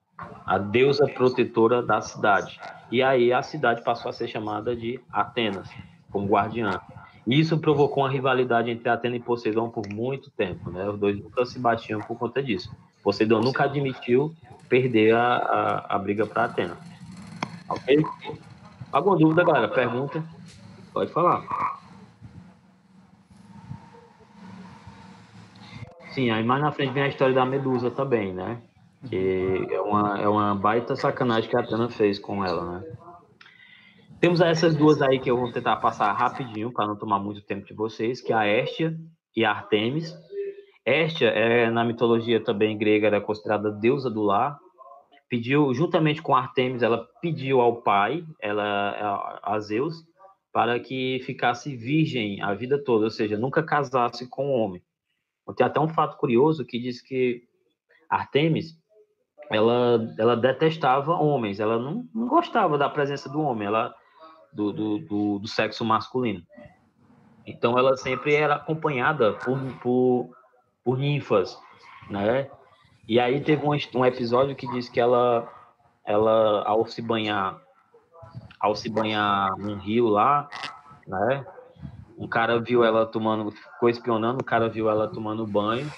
B: a deusa protetora da cidade. E aí a cidade passou a ser chamada de Atenas, como guardiã. E isso provocou uma rivalidade entre Atena e Poseidon por muito tempo, né? Os dois nunca se batiam por conta disso. Poseidon nunca admitiu perder a briga para Atena. Ok? Alguma dúvida, galera? Pergunta? Pode falar. Sim, aí mais na frente vem a história da Medusa também, né? Que é uma baita sacanagem que a Atena fez com ela, né? Temos essas duas aí que eu vou tentar passar rapidinho para não tomar muito tempo de vocês, que é a Hestia e a Artemis. Hestia, na mitologia também grega, era considerada deusa do lar. Pediu, juntamente com Artemis, ela pediu ao pai, a Zeus, para que ficasse virgem a vida toda, ou seja, nunca casasse com um homem. Tem até um fato curioso que diz que Artemis, ela detestava homens, ela não gostava da presença do homem, do sexo masculino. Então ela sempre era acompanhada por ninfas, né? E aí teve um episódio que diz que ela ao se banhar num rio lá, né? Um cara viu ela tomando, ficou espionando, o cara viu ela tomando banho,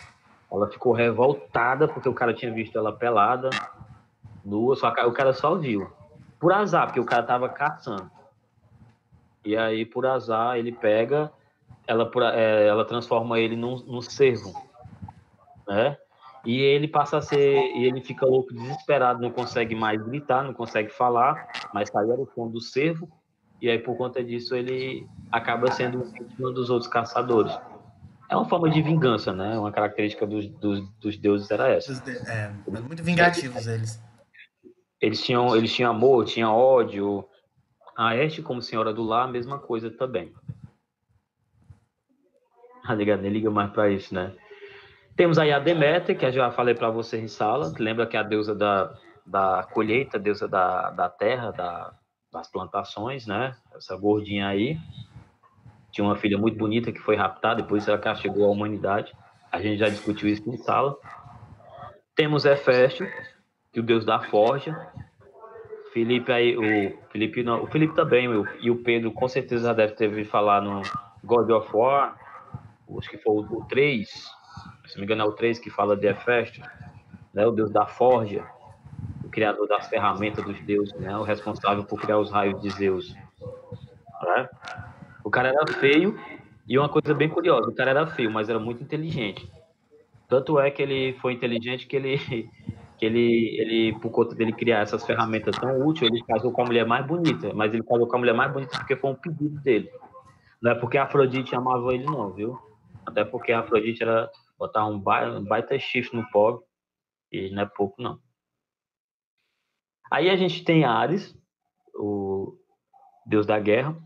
B: ela ficou revoltada porque o cara tinha visto ela pelada, nua, só que o cara só viu. Por azar, porque o cara tava caçando. E aí, por azar, ele pega, ela transforma ele num cervo, né? E ele fica louco, desesperado, não consegue mais gritar, não consegue falar, mas saiu do fundo do cervo, e aí por conta disso ele acaba sendo vítima dos outros caçadores. É uma forma de vingança, né? Uma característica dos deuses era essa.
A: Muito vingativos eles.
B: Eles tinham amor, tinham ódio. A Este, como senhora do lar, a mesma coisa também. A liga nem liga mais para isso, né? Temos aí a Deméter, que eu já falei para vocês em sala, que lembra que é a deusa da colheita, a deusa da terra, das plantações, né? Essa gordinha aí. Tinha uma filha muito bonita que foi raptada, depois ela chegou à humanidade. A gente já discutiu isso em sala. Temos Hefesto, que é o deus da forja. Felipe aí, o Felipe também, e o Pedro com certeza já deve ter ouvido falar no God of War, acho que foi o 3, se não me engano é o 3 que fala de Hefesto, né, o deus da forja, o criador das ferramentas dos deuses, né, o responsável por criar os raios de Zeus. Né? O cara era feio, e uma coisa bem curiosa, o cara era feio, mas era muito inteligente. Tanto é que ele foi inteligente que por conta dele criar essas ferramentas tão úteis, ele casou com a mulher mais bonita. Mas ele casou com a mulher mais bonita porque foi um pedido dele. Não é porque a Afrodite amava ele, não, viu? Até porque a Afrodite era botar um baita chifre no pobre, e não é pouco, não. Aí a gente tem Ares, o deus da guerra,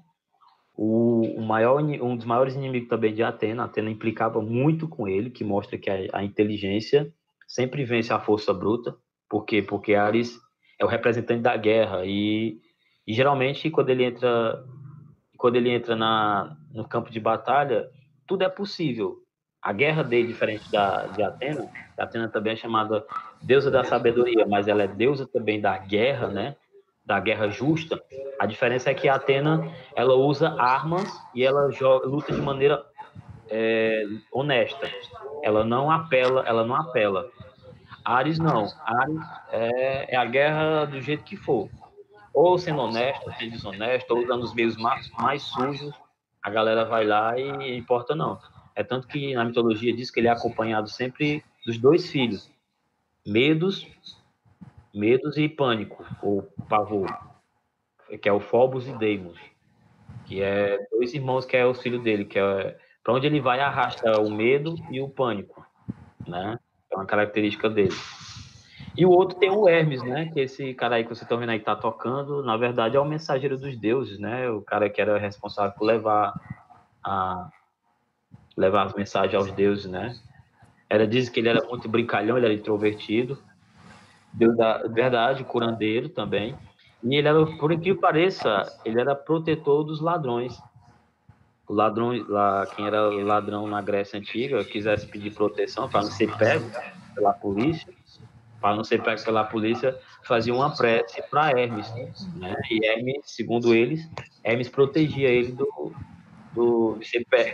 B: um dos maiores inimigos também de Atena. Atena implicava muito com ele, que mostra que a inteligência sempre vence a força bruta. Por quê? Porque Ares é o representante da guerra e geralmente quando ele entra no campo de batalha, tudo é possível. A guerra dele, diferente de Atena, Atena também é chamada deusa da sabedoria, mas ela é deusa também da guerra, né? Da guerra justa. A diferença é que a Atena ela usa armas e ela luta de maneira honesta. Ela não apela. Ares não. Ares é a guerra do jeito que for. Ou sendo honesto, ou sendo desonesto, ou usando os meios mais sujos, a galera vai lá e importa não. É tanto que na mitologia diz que ele é acompanhado sempre dos dois filhos, Medos e Pânico, ou Pavor, que é o Phobos e Deimos, que é dois irmãos que é o filho dele, que é para onde ele vai arrasta o medo e o pânico, né? É uma característica dele. E o outro tem o Hermes, né? Que esse cara aí que você tá vendo aí que tá tocando, na verdade é o mensageiro dos deuses, né? O cara que era responsável por levar as mensagens aos deuses, né? Diz que ele era muito brincalhão, ele era introvertido, deus da verdade, curandeiro também. E ele era, por incrível que pareça, ele era protetor dos ladrões. O ladrão, lá, quem era ladrão na Grécia Antiga, quisesse pedir proteção para não ser pego pela polícia, fazia uma prece para Hermes, né? E Hermes, segundo eles, Hermes protegia ele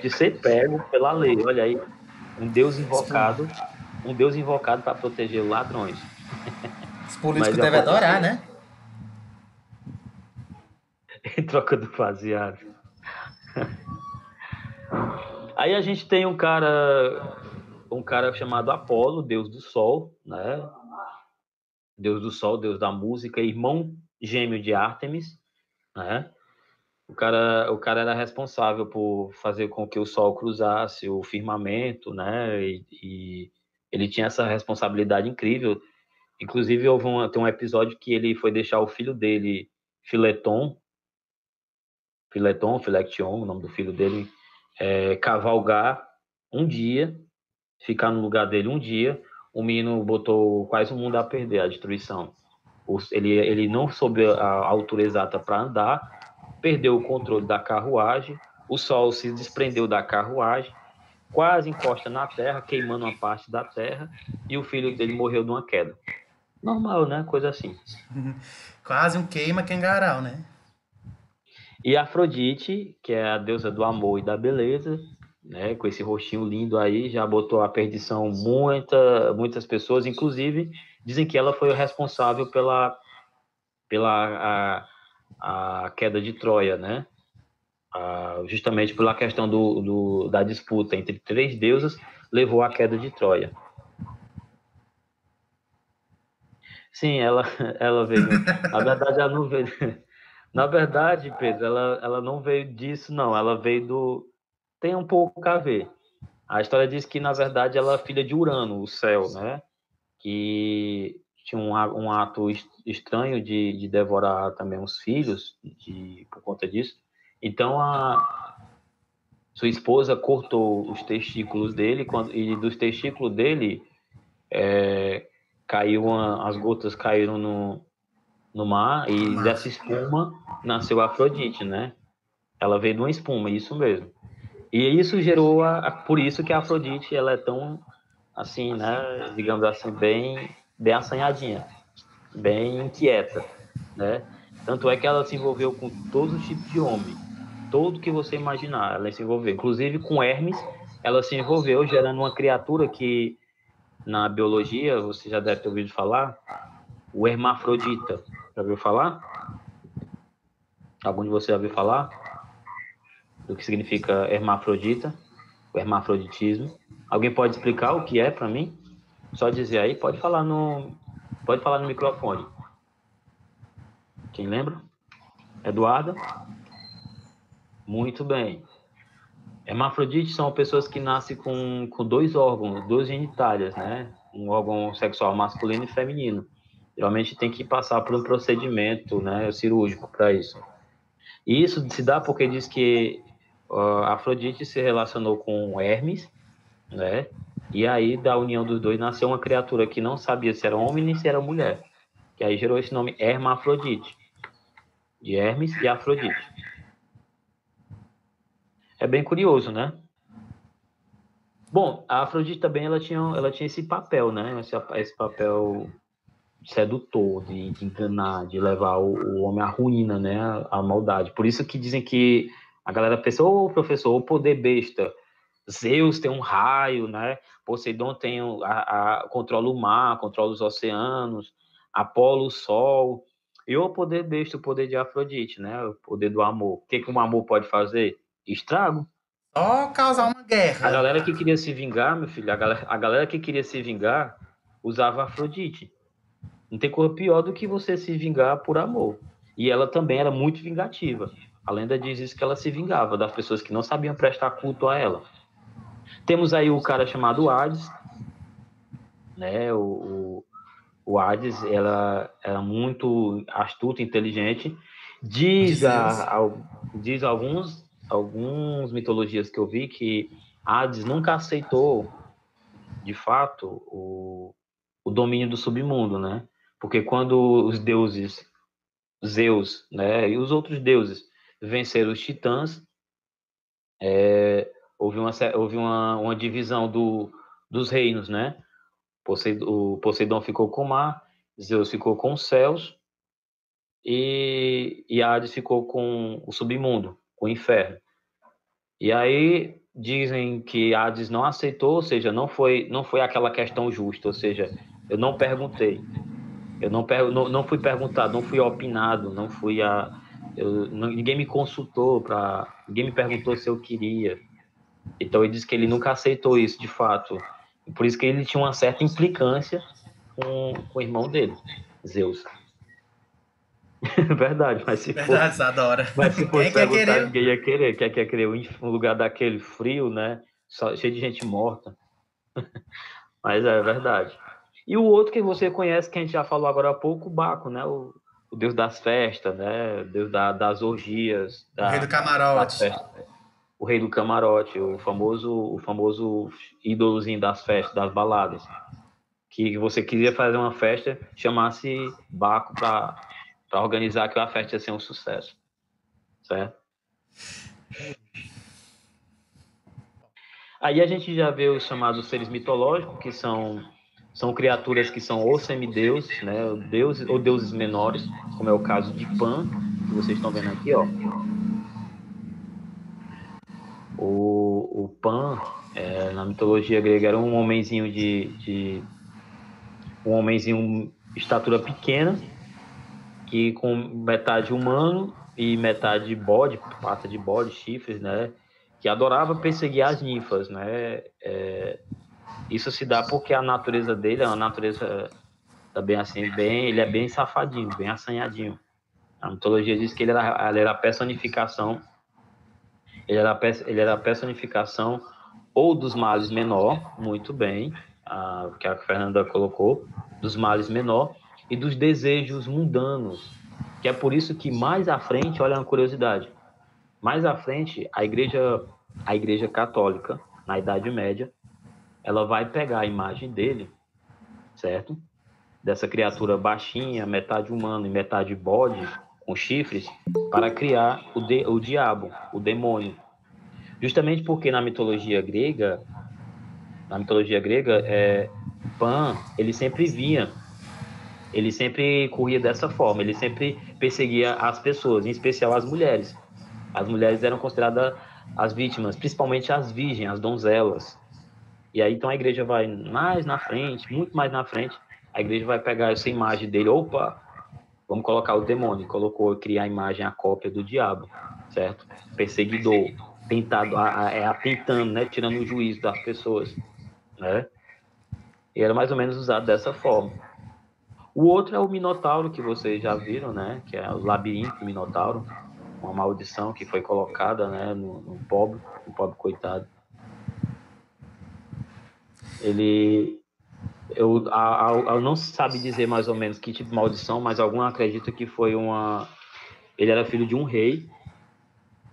B: de ser pego pela lei. Olha aí, um Deus invocado para proteger ladrões.
A: Os políticos
B: Mas
A: devem adorar,
B: acontecia.
A: né?
B: Em troca do baseado. Aí a gente tem um cara chamado Apolo, deus do sol, né? Deus do sol, deus da música, irmão gêmeo de Ártemis, né? O cara era responsável por fazer com que o sol cruzasse o firmamento, né? E ele tinha essa responsabilidade incrível. Inclusive, tem um episódio que ele foi deixar o filho dele, Fileton, o nome do filho dele, cavalgar um dia, ficar no lugar dele um dia. o menino botou quase o mundo a perder, a destruição. Ele não soube a altura exata para andar, perdeu o controle da carruagem, o sol se desprendeu da carruagem, quase encosta na terra, queimando uma parte da terra, e o filho dele morreu de uma queda. Normal, né? Coisa assim.
A: Quase um queima Kengarau, né?
B: E Afrodite, que é a deusa do amor e da beleza, né, com esse rostinho lindo aí, já botou à perdição muitas pessoas, inclusive dizem que ela foi o responsável pela queda de Troia, né? Justamente pela questão da disputa entre três deusas, levou à queda de Troia. Sim, ela veio. Na verdade, ela não veio. Na verdade, Pedro, ela não veio disso, não. Ela veio do. Tem um pouco a ver. A história diz que, na verdade, ela é filha de Urano, o céu, né? Que tinha um ato estranho de devorar também os filhos, por conta disso. Então, sua esposa cortou os testículos dele, e dos testículos dele as gotas caíram no mar, e dessa espuma nasceu a Afrodite, né? Ela veio de uma espuma, isso mesmo. E isso gerou por isso que a Afrodite ela é tão assim, né, digamos assim, bem assanhadinha, bem inquieta, né? Tanto é que ela se envolveu com todos os tipos de homem, todo que você imaginar, ela se envolveu, inclusive com Hermes, ela se envolveu gerando uma criatura que na biologia você já deve ter ouvido falar, o hermafrodita. Já ouviu falar? Algum de vocês já ouviu falar do que significa hermafrodita, o hermafroditismo? Alguém pode explicar o que é para mim? Só dizer aí, pode falar no microfone. Quem lembra? Eduardo? Muito bem. Hermafrodites são pessoas que nascem com dois órgãos, duas genitálias, né? Um órgão sexual masculino e feminino. Geralmente tem que passar por um procedimento, né, cirúrgico para isso. E isso se dá porque diz que Afrodite se relacionou com Hermes, né? E aí, da união dos dois, nasceu uma criatura que não sabia se era homem nem se era mulher. Que aí gerou esse nome Hermafrodite. De Hermes e Afrodite. É bem curioso, né? Bom, a Afrodite também ela tinha esse papel, né? Esse papel sedutor, de enganar, de levar o homem à ruína, né? À maldade. Por isso que dizem que a galera pensa, ô professor, o poder besta. Zeus tem um raio, né? Poseidon controla o mar, controla os oceanos, Apolo o sol. E o poder besta, o poder de Afrodite, né? O poder do amor. O que um amor pode fazer? Estrago.
A: Só causar uma
B: A
A: guerra.
B: galera que queria se vingar, meu filho, a galera que queria se vingar usava Afrodite. Não tem coisa pior do que você se vingar por amor. E ela também era muito vingativa. A lenda diz isso, que ela se vingava das pessoas que não sabiam prestar culto a ela. Temos aí o cara chamado Hades, né? O Hades, ela era muito astuto, inteligente.
A: De
B: Diz,
A: Zeus.
B: diz alguns mitologias que eu vi que Hades nunca aceitou, de fato, o domínio do submundo, né? Porque quando os deuses, Zeus, né, e os outros deuses venceram os titãs, houve uma divisão dos reinos, né? O Poseidon ficou com o mar, Zeus ficou com os céus e Hades ficou com o submundo, com o inferno. E aí dizem que Hades não aceitou, ou seja, não foi aquela questão justa, ou seja, eu não perguntei, não fui perguntado, não fui opinado, não fui ninguém me consultou ninguém me perguntou se eu queria. Então ele diz que ele nunca aceitou isso de fato. Por isso que ele tinha uma certa implicância com o irmão dele, Zeus. Verdade,
A: Verdade, Sadora.
B: mas se
A: Quem
B: fosse
A: quer
B: perguntar,
A: querer?
B: ninguém ia querer. Quem quer querer um lugar daquele frio, né? Cheio de gente morta. Mas é verdade. E o outro que você conhece, que a gente já falou agora há pouco, o Baco, né? O deus das festas, né? O deus das orgias,
A: O rei do
B: das
A: camarote.
B: festas. O rei do camarote, o famoso ídolozinho das festas, das baladas. que você queria fazer uma festa, chamasse Baco para organizar que a festa ia ser um sucesso, certo? Aí a gente já vê os chamados seres mitológicos, que são criaturas que são ou semideuses, né, deuses ou deuses menores, como é o caso de Pan, que vocês estão vendo aqui, ó. O Pan, na mitologia grega, era um homenzinho um homenzinho estatura pequena, que com metade humano e metade bode, pata de bode, chifres, né, que adorava perseguir as ninfas, né. Isso se dá porque a natureza dele é uma natureza também assim, ele é bem safadinho, bem assanhadinho. A mitologia diz que ele era a personificação, ele era a personificação ou dos males menor, muito bem, que a Fernanda colocou, dos males menor e dos desejos mundanos, que é por isso que mais à frente, olha uma curiosidade, mais à frente a igreja católica, na Idade Média, ela vai pegar a imagem dele, certo? Dessa criatura baixinha, metade humano e metade bode, com chifres, para criar o diabo, o demônio. Justamente porque na mitologia grega, Pan, ele sempre corria dessa forma, ele sempre perseguia as pessoas, em especial as mulheres. As mulheres eram consideradas as vítimas, principalmente as virgens, as donzelas. E aí, então, a igreja vai mais na frente, muito mais na frente, a igreja vai pegar essa imagem dele, opa, vamos colocar o demônio, criar a imagem, a cópia do diabo, certo? Perseguidor, tentando, né, tirando o juízo das pessoas, né? E era mais ou menos usado dessa forma. O outro é o Minotauro, que vocês já viram, né? Que é o labirinto Minotauro, uma maldição que foi colocada, né, no pobre coitado. Eu não sabe dizer mais ou menos que tipo de maldição, mas alguns acreditam que foi ele era filho de um rei,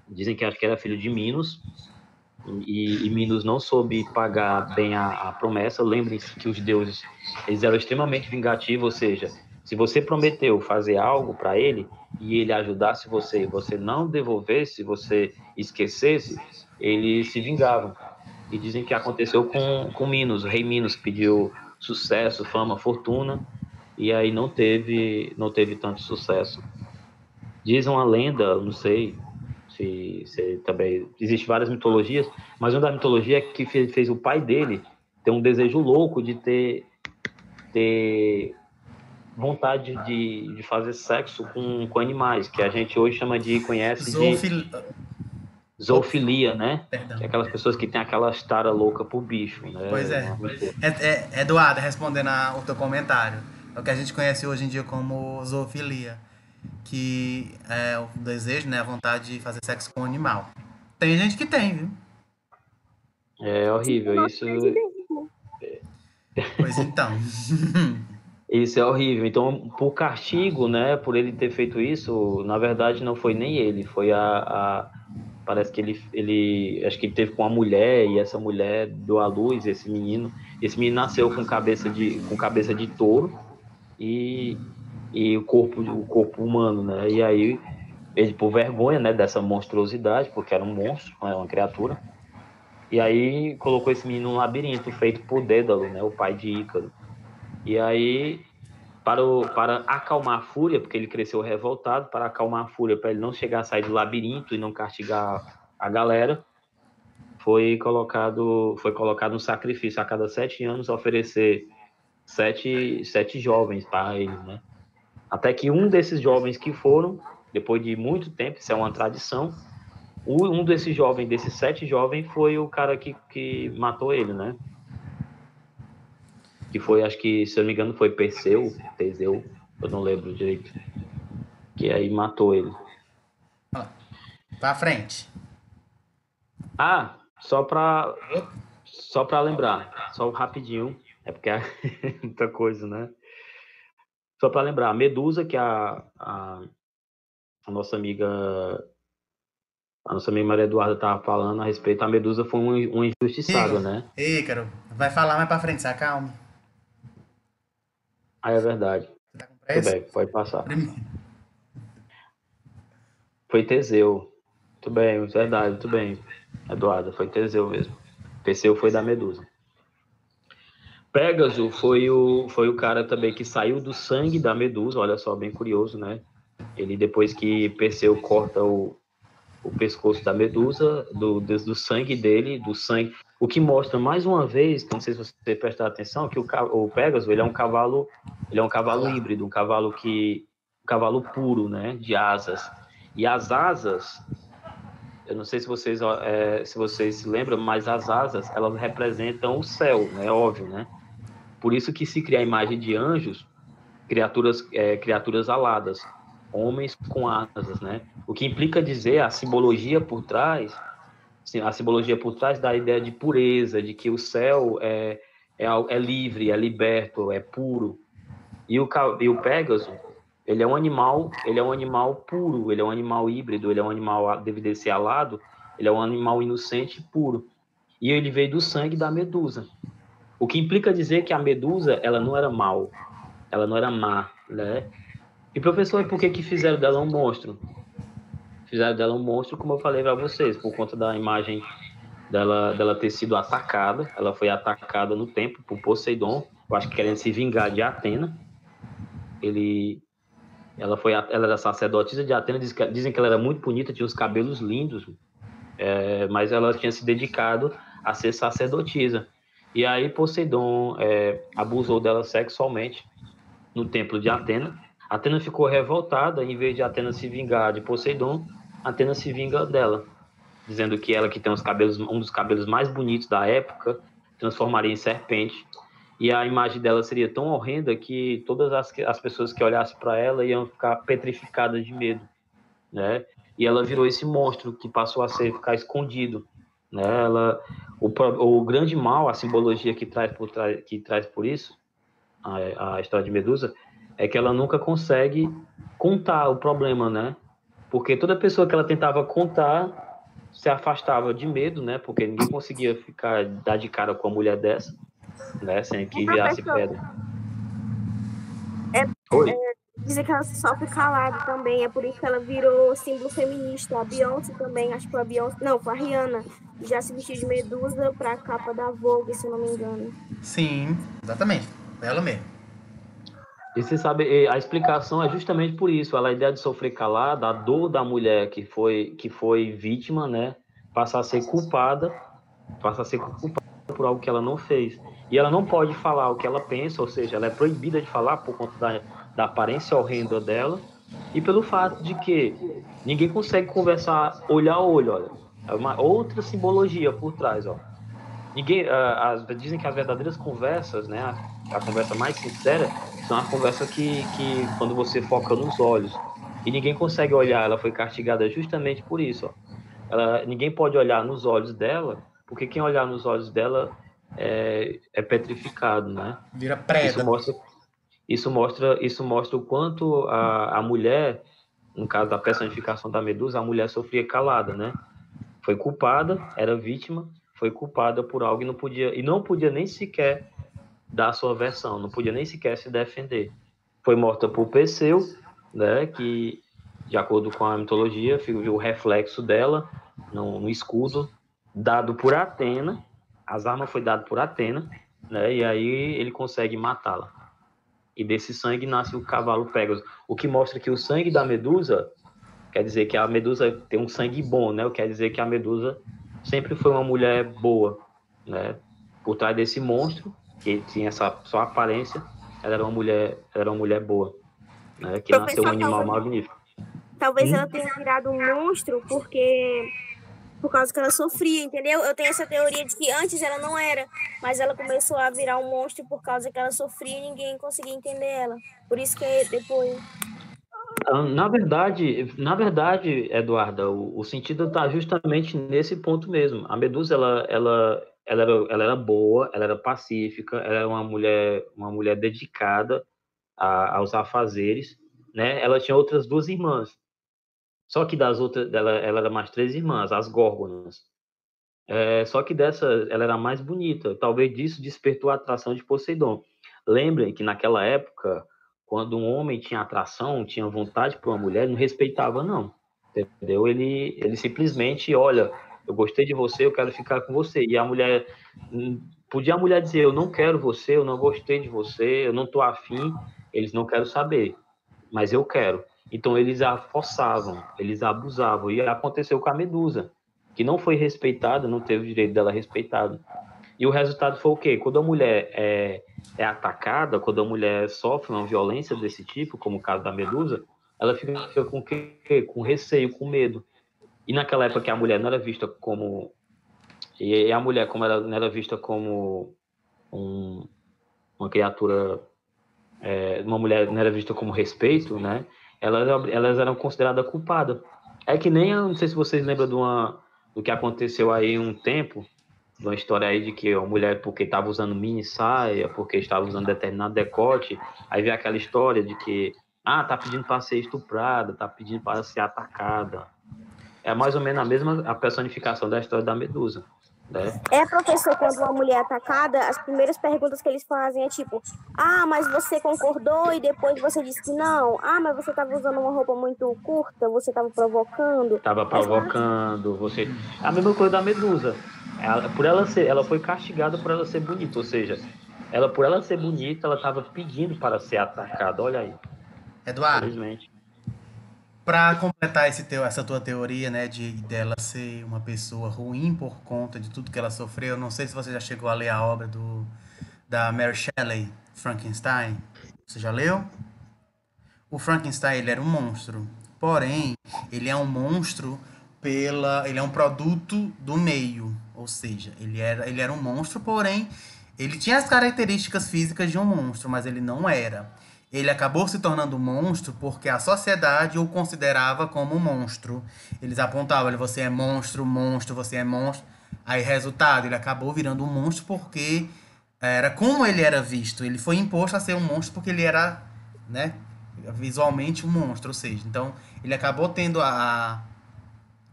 B: dizem que acho que era filho de Minos, e Minos não soube pagar bem a promessa. Lembrem-se que os deuses, eles eram extremamente vingativos, ou seja, se você prometeu fazer algo para ele e ele ajudasse você e você não devolvesse, você esquecesse, eles se vingavam. E dizem que aconteceu com Minos, o rei Minos pediu sucesso, fama, fortuna, e aí não teve tanto sucesso. Diz uma lenda, não sei se também existe várias mitologias, mas uma da mitologia é que fez o pai dele ter um desejo louco de ter vontade de fazer sexo com animais, que a gente hoje conhece de zoofilia, né?
A: Perdão.
B: Que é aquelas pessoas que têm aquela tara louca por bicho, né?
A: Pois é. Eduardo, respondendo o teu comentário, é o que a gente conhece hoje em dia como zoofilia, que é o desejo, né, a vontade de fazer sexo com um animal. Tem gente que tem, viu?
B: É horrível isso.
A: Pois então.
B: Isso é horrível. Então, por castigo, né, por ele ter feito isso, na verdade não foi nem ele, foi parece que ele acho que ele teve com uma mulher e essa mulher deu à luz esse menino. Esse menino nasceu com cabeça de touro e o corpo humano, né? E aí ele, por vergonha, né, dessa monstruosidade, porque era um monstro, né, uma criatura. E aí colocou esse menino num labirinto feito por Dédalo, né, o pai de Ícaro. E aí, para acalmar a fúria, porque ele cresceu revoltado, para acalmar a fúria, para ele não chegar a sair do labirinto e não castigar a galera, foi colocado um sacrifício a cada 7 anos, oferecer sete jovens para ele, né? Até que um desses jovens que foram, depois de muito tempo, isso é uma tradição, um desses 7 jovens foi o cara que matou ele, né? Que foi, acho que, se eu não me engano, foi Teseu, eu não lembro direito. Que aí matou ele.
A: Pra frente.
B: Ah, só pra lembrar, só rapidinho, é porque é muita coisa, né? Só pra lembrar, a Medusa, que a nossa amiga Maria Eduarda estava falando a respeito, a Medusa foi uma injustiçada, né?
A: Ícaro, vai falar mais pra frente, se acalme.
B: Ah, é verdade.
A: Você tá com
B: Tudo
A: pressa?
B: bem, pode passar.
A: Primeiro.
B: Foi Teseu. Muito bem, verdade, muito bem. Eduardo, foi Teseu mesmo. Perseu foi da Medusa. Pégaso foi o cara também que saiu do sangue da Medusa, olha só, bem curioso, né? Ele, depois que Perseu corta o pescoço da Medusa, do sangue dele, do sangue. O que mostra mais uma vez, não sei se você prestar atenção, que o Pégaso ele é um cavalo híbrido, um cavalo puro, né? De asas. E as asas, eu não sei se vocês se lembram, mas as asas elas representam o céu, né? Óbvio, né? Por isso que se cria a imagem de anjos, criaturas aladas, homens com asas, né? O que implica dizer a simbologia por trás da ideia de pureza, de que o céu é livre, é liberto, é puro. E o Pégaso, ele é um animal puro, ele é um animal híbrido, ele é um animal, devido a ser alado, ele é um animal inocente e puro. E ele veio do sangue da Medusa. O que implica dizer que a Medusa, ela não era mal, ela não era má, né? E professor, por que fizeram dela um monstro? Fizeram dela um monstro, como eu falei para vocês, por conta da imagem dela ter sido atacada. Ela foi atacada no tempo por Poseidon, eu acho que querendo se vingar de Atena. Ela era sacerdotisa de Atena, dizem que ela era muito bonita, tinha os cabelos lindos, mas ela tinha se dedicado a ser sacerdotisa. E aí Poseidon abusou dela sexualmente no templo de Atena. Atena ficou revoltada, em vez de Atena se vingar de Poseidon, Atena se vinga dela, dizendo que ela, que tem um dos cabelos mais bonitos da época, transformaria em serpente. E a imagem dela seria tão horrenda que todas as pessoas que olhassem para ela iam ficar petrificadas de medo, né? E ela virou esse monstro que passou a ficar escondido, né? O grande mal, a simbologia que traz por isso, a história de Medusa, é que ela nunca consegue contar o problema, né? Porque toda pessoa que ela tentava contar se afastava de medo, né? Porque ninguém conseguia dar de cara com uma mulher dessa, né? Sem que virasse
C: Professor,
B: pedra. Oi?
C: dizer que ela sofre calada também, é por isso que ela virou símbolo feminista. A Beyoncé também, acho que foi a Beyoncé, não, foi a Rihanna, já se vestiu de Medusa pra capa da Vogue, se eu não me engano.
A: Sim, exatamente. Ela mesmo.
B: E você sabe, a explicação é justamente por isso, a ideia de sofrer calada, a dor da mulher que foi vítima, né? Passa a ser culpada por algo que ela não fez. E ela não pode falar o que ela pensa, ou seja, ela é proibida de falar por conta da aparência horrenda dela e pelo fato de que ninguém consegue conversar olho a olho, olha. É uma outra simbologia por trás, ó. Dizem que as verdadeiras conversas, né, a conversa mais sincera, são as conversas que quando você foca nos olhos. E ninguém consegue olhar, ela foi castigada justamente por isso, ó. Ninguém pode olhar nos olhos dela, porque quem olhar nos olhos dela é petrificado, né?
A: Vira
B: Isso
A: preda.
B: mostra, isso mostra o quanto a mulher, no caso da personificação da Medusa, a mulher sofria calada, né? Foi culpada, era vítima, foi culpada por algo e não podia nem sequer dar a sua versão, não podia nem sequer se defender. Foi morta por Perseu, né? Que, de acordo com a mitologia, viu o reflexo dela no escudo dado por Atena. As armas foi dado por Atena, né? E aí ele consegue matá-la. E desse sangue nasce o cavalo Pégaso, o que mostra que o sangue da Medusa quer dizer que a Medusa tem um sangue bom, né? Quer dizer que a Medusa sempre foi uma mulher boa, né? Por trás desse monstro que tinha essa só aparência, ela era uma mulher boa, né? Que nasceu um
C: Professor,
B: animal magnífico.
C: talvez ela tenha virado um monstro por causa que ela sofria, entendeu? Eu tenho essa teoria de que antes ela não era, mas ela começou a virar um monstro por causa que ela sofria e ninguém conseguia entender ela. Por isso que depois...
B: Na verdade, Eduarda, o sentido está justamente nesse ponto mesmo. A Medusa, ela era boa, ela era pacífica, ela era uma mulher dedicada aos afazeres, né? Ela tinha outras duas irmãs, só que das outras, ela era mais três irmãs, as Górgonas. Só que dessa, ela era mais bonita. Talvez disso despertou a atração de Poseidon. lembrem que naquela época, quando um homem tinha atração, tinha vontade por uma mulher, não respeitava, não. Entendeu? Ele simplesmente, olha, eu gostei de você, eu quero ficar com você. E a mulher, podia a mulher dizer, eu não quero você, eu não gostei de você, eu não tô afim, eles não querem saber, mas eu quero. Então eles a forçavam, eles a abusavam. E aconteceu com a Medusa, que não foi respeitada, não teve o direito dela respeitado. E o resultado foi o quê? Quando a mulher é atacada, quando a mulher sofre uma violência desse tipo, como o caso da Medusa, ela fica com quê? Com receio, com medo. E naquela época que a mulher não era vista como... E a mulher, como ela não era vista como uma criatura... uma mulher não era vista como respeito, né? Elas eram consideradas culpadas. É que nem, não sei se vocês lembram do que aconteceu aí um tempo, de uma história aí de que a mulher, porque estava usando mini saia, porque estava usando determinado decote, aí vem aquela história de que, tá pedindo para ser estuprada, tá pedindo para ser atacada. É mais ou menos a personificação da história da Medusa, né?
C: Professor, quando uma mulher é atacada, as primeiras perguntas que eles fazem é tipo, mas você concordou e depois você disse que não. Mas você estava usando uma roupa muito curta, você estava provocando.
B: Estava provocando, você... A mesma coisa da Medusa. Ela foi castigada por ela ser bonita, ou seja, por ela ser bonita, ela estava pedindo para ser atacada, olha aí.
A: Eduardo,
B: Infelizmente.
A: para completar essa tua teoria, né, de dela ser uma pessoa ruim por conta de tudo que ela sofreu, não sei se você já chegou a ler a obra da Mary Shelley, Frankenstein. Você já leu? O Frankenstein, ele era um monstro. Porém, ele é um monstro ele é um produto do meio, ou seja, ele era um monstro, porém ele tinha as características físicas de um monstro, mas ele não era. Ele acabou se tornando um monstro porque a sociedade o considerava como um monstro. Eles apontavam, você é monstro, monstro, você é monstro. Aí, resultado, ele acabou virando um monstro porque era como ele era visto. Ele foi imposto a ser um monstro porque ele era, né, visualmente um monstro, ou seja, então ele acabou tendo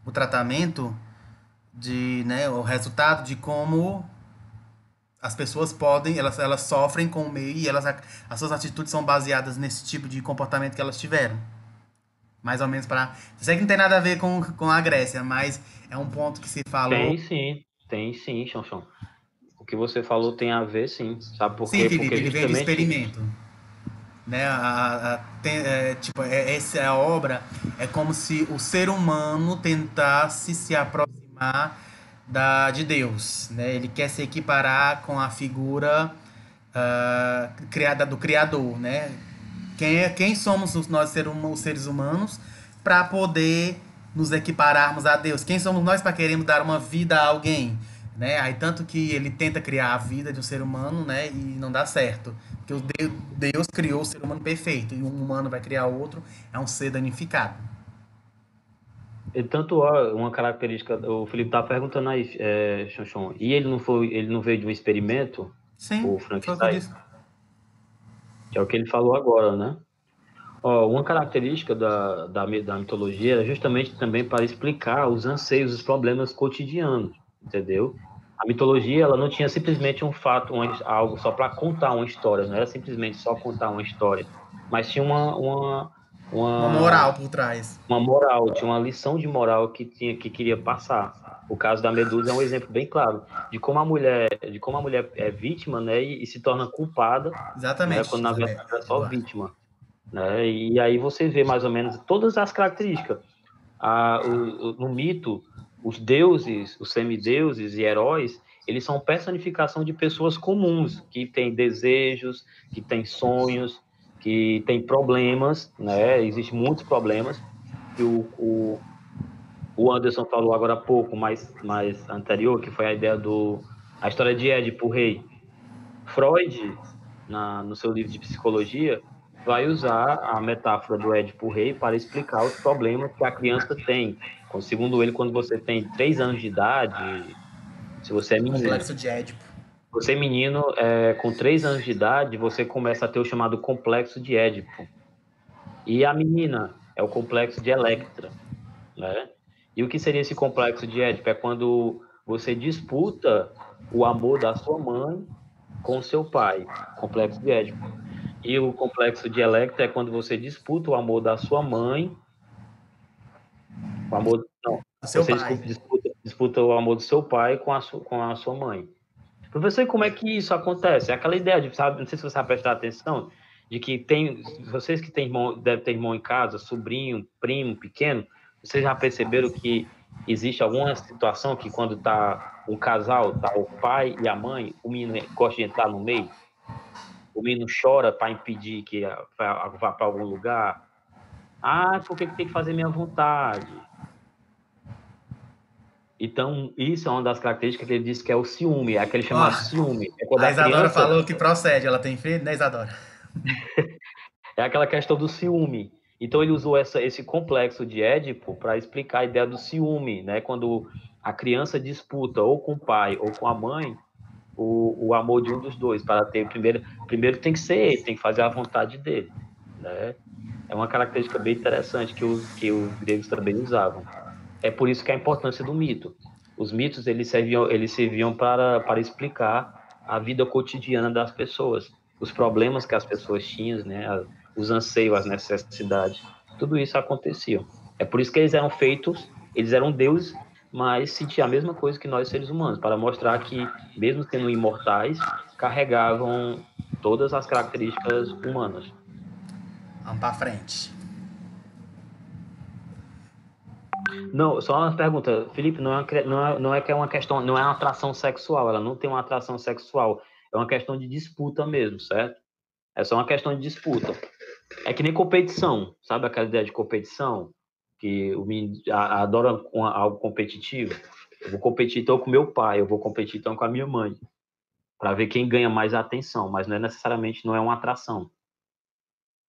A: o tratamento né, o resultado de como as pessoas elas sofrem com o meio e as suas atitudes são baseadas nesse tipo de comportamento que elas tiveram. Mais ou menos para... Eu sei que não tem nada a ver com a Grécia, mas é um ponto que se falou...
B: Tem sim, Xonxon. O que você falou tem a ver, sim. Sabe por
A: Sim,
B: quê?
A: Felipe,
B: Porque
A: ele veio de
B: justamente...
A: experimento. Né? Essa obra é como se o ser humano tentasse se aproximar de Deus, né? Ele quer se equiparar com a figura criada do Criador, né? Quem somos nós os seres humanos para poder nos equipararmos a Deus? Quem somos nós para queremos dar uma vida a alguém? Né? Aí tanto que ele tenta criar a vida de um ser humano, né? E não dá certo. Porque Deus criou o ser humano perfeito e um humano vai criar outro, é um ser danificado.
B: E tanto uma característica, o Felipe tá perguntando aí, Xonxon, e ele não veio de um experimento,
A: Sim,
B: o
A: foi o que eu
B: Frankenstein,
A: disse.
B: que é o que ele falou agora, né? Uma característica da mitologia é justamente também para explicar os anseios, os problemas cotidianos, entendeu? A mitologia, ela não tinha simplesmente um fato, algo só para contar uma história, não era simplesmente só contar uma história, mas tinha
A: Uma moral por trás.
B: uma moral, tinha uma lição de moral que queria passar. O caso da Medusa é um exemplo bem claro de como a mulher é vítima, né, e se torna culpada, né,
A: Exatamente,
B: quando na verdade é só
A: Eduardo.
B: vítima, né? E aí você vê mais ou menos todas as características. No mito, os deuses, os semideuses e heróis, eles são personificação de pessoas comuns, que têm desejos, que têm sonhos, que têm problemas, né? Existem muitos problemas, que o Anderson falou agora há pouco, mais anterior, que foi a ideia a história de Édipo Rei. Freud, no seu livro de psicologia, vai usar a metáfora do Édipo Rei para explicar os problemas que a criança tem. Segundo ele, quando você tem 3 anos de idade, se você é menino,
A: Complexo de Édipo.
B: você é menino, com 3 anos de idade, você começa a ter o chamado complexo de Édipo. E a menina é o complexo de Electra, né? E o que seria esse complexo de Édipo? É quando você disputa o amor da sua mãe com o seu pai, complexo de Édipo. E o complexo de Electra é quando você disputa o amor da sua mãe, o amor, não,
A: Do seu
B: você
A: pai.
B: disputa o amor do seu pai com a sua mãe. Professor, e como é que isso acontece? É aquela ideia de, sabe, não sei se você vai prestar atenção, de que tem, vocês que têm irmão, devem ter irmão em casa, sobrinho, primo, pequeno, vocês já perceberam que existe alguma situação que quando tá um casal, tá o pai e a mãe, o menino gosta de entrar no meio, o menino chora para impedir que vá para algum lugar. Ah, por que tem que fazer minha vontade? Então, isso é uma das características que ele diz que é o ciúme, é aquele
A: Ó,
B: chamado ciúme. É quando
A: a
B: a
A: Isadora
B: criança
A: falou que procede. Ela tem filho, né, Isadora?
B: é aquela questão do ciúme. Então ele usou esse complexo de Édipo para explicar a ideia do ciúme, né? Quando a criança disputa ou com o pai ou com a mãe o amor de um dos dois para ter primeiro tem que ser ele, tem que fazer a vontade dele, né? É uma característica bem interessante que os gregos também usavam. É por isso que a importância do mito. Os mitos eles serviam para explicar a vida cotidiana das pessoas, os problemas que as pessoas tinham, né? Os anseios, as necessidades. Tudo isso acontecia. É por isso que eles eram feitos, eles eram deuses, mas sentiam a mesma coisa que nós seres humanos, para mostrar que, mesmo sendo imortais, carregavam todas as características humanas.
A: Vamos pra frente.
B: Não, só uma pergunta, Felipe, não é que é uma questão, não é uma atração sexual, ela não tem uma atração sexual, é uma questão de disputa mesmo, certo? É só uma questão de disputa. É que nem competição, sabe aquela ideia de competição? Que o menino adora algo competitivo. Eu vou competir então com meu pai, eu vou competir então com a minha mãe, para ver quem ganha mais atenção, mas não é necessariamente, não é uma atração,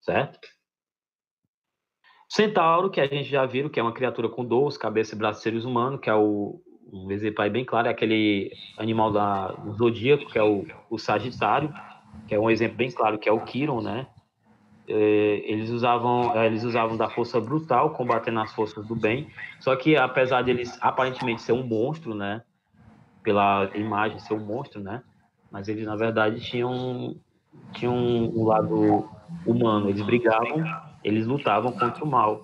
B: certo? Centauro, que a gente já viu, que é uma criatura com 12 cabeças e braços de seres humanos, que é um exemplo aí bem claro, é aquele animal do zodíaco, que é o Sagitário, que é um exemplo bem claro, que é o Quiron, né? Eles usavam da força brutal, combatendo as forças do bem, só que apesar de eles aparentemente ser um monstro, né? Pela imagem ser um monstro, né? Mas eles, na verdade, tinham um lado humano, eles brigavam, eles lutavam contra o mal.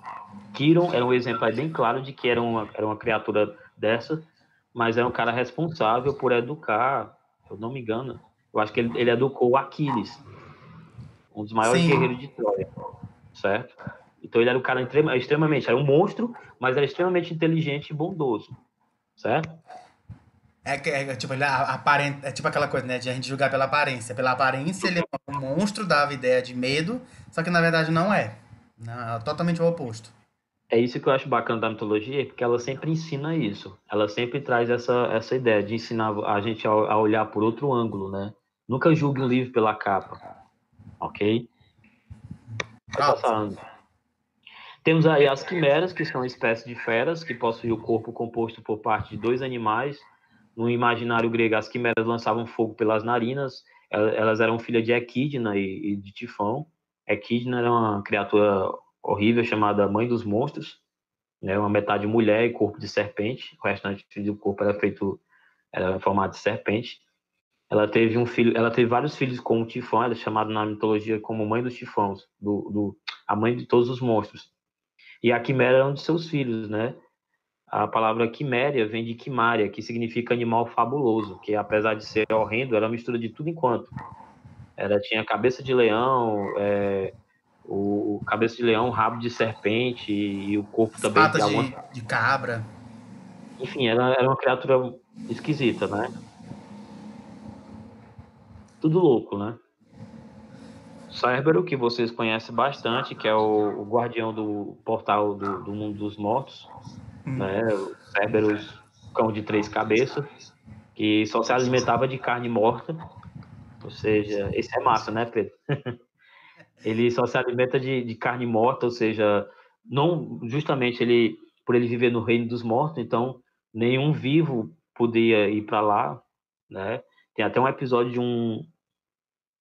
B: Kiron era um exemplo aí bem claro de que era uma criatura dessa, mas era um cara responsável por educar, se eu não me engano, eu acho que ele educou o Aquiles, um dos maiores
A: Sim.
B: guerreiros de Troia, certo? Então ele era um cara extremamente, era um monstro, mas era extremamente inteligente e bondoso, certo?
A: Tipo, ele aparenta, é tipo aquela coisa, né? De a gente julgar pela aparência. Pela aparência, ele é um monstro, dava ideia de medo, só que na verdade não é. Não, é totalmente o oposto.
B: É isso que eu acho bacana da mitologia, porque ela sempre ensina isso. Ela sempre traz essa ideia de ensinar a gente a olhar por outro ângulo, né? Nunca julgue um livro pela capa, ok? Vai
A: Próximo.
B: passando. Temos aí as quimeras, que são espécies de feras que possuem o corpo composto por parte de dois animais. No imaginário grego, as quimeras lançavam fogo pelas narinas. Elas eram filhas de Equidna e de Tifão. Equidna era uma criatura horrível chamada Mãe dos Monstros, né? Uma metade mulher e corpo de serpente. O restante do corpo era em formato de serpente. Ela teve vários filhos com o Tifão. Ela é chamada na mitologia como Mãe dos Tifões, a mãe de todos os monstros. E a quimera é um de seus filhos, né? A palavra quiméria vem de quimária, que significa animal fabuloso, que apesar de ser horrendo, era uma mistura de tudo enquanto. Tinha cabeça de leão, o cabeça de leão, rabo de serpente e o corpo
A: As
B: também de
A: patas
B: algumas.
A: de cabra.
B: Enfim, era uma criatura esquisita, né? Tudo louco, né? Cérbero, que vocês conhecem bastante, que é o guardião do portal do mundo dos mortos, né? O Cerberus, cão de 3 cabeças, que só se alimentava de carne morta, ou seja, esse é massa, né, Pedro? Ele só se alimenta de carne morta, ou seja, não justamente por ele viver no reino dos mortos, então nenhum vivo podia ir para lá, né? Tem até um episódio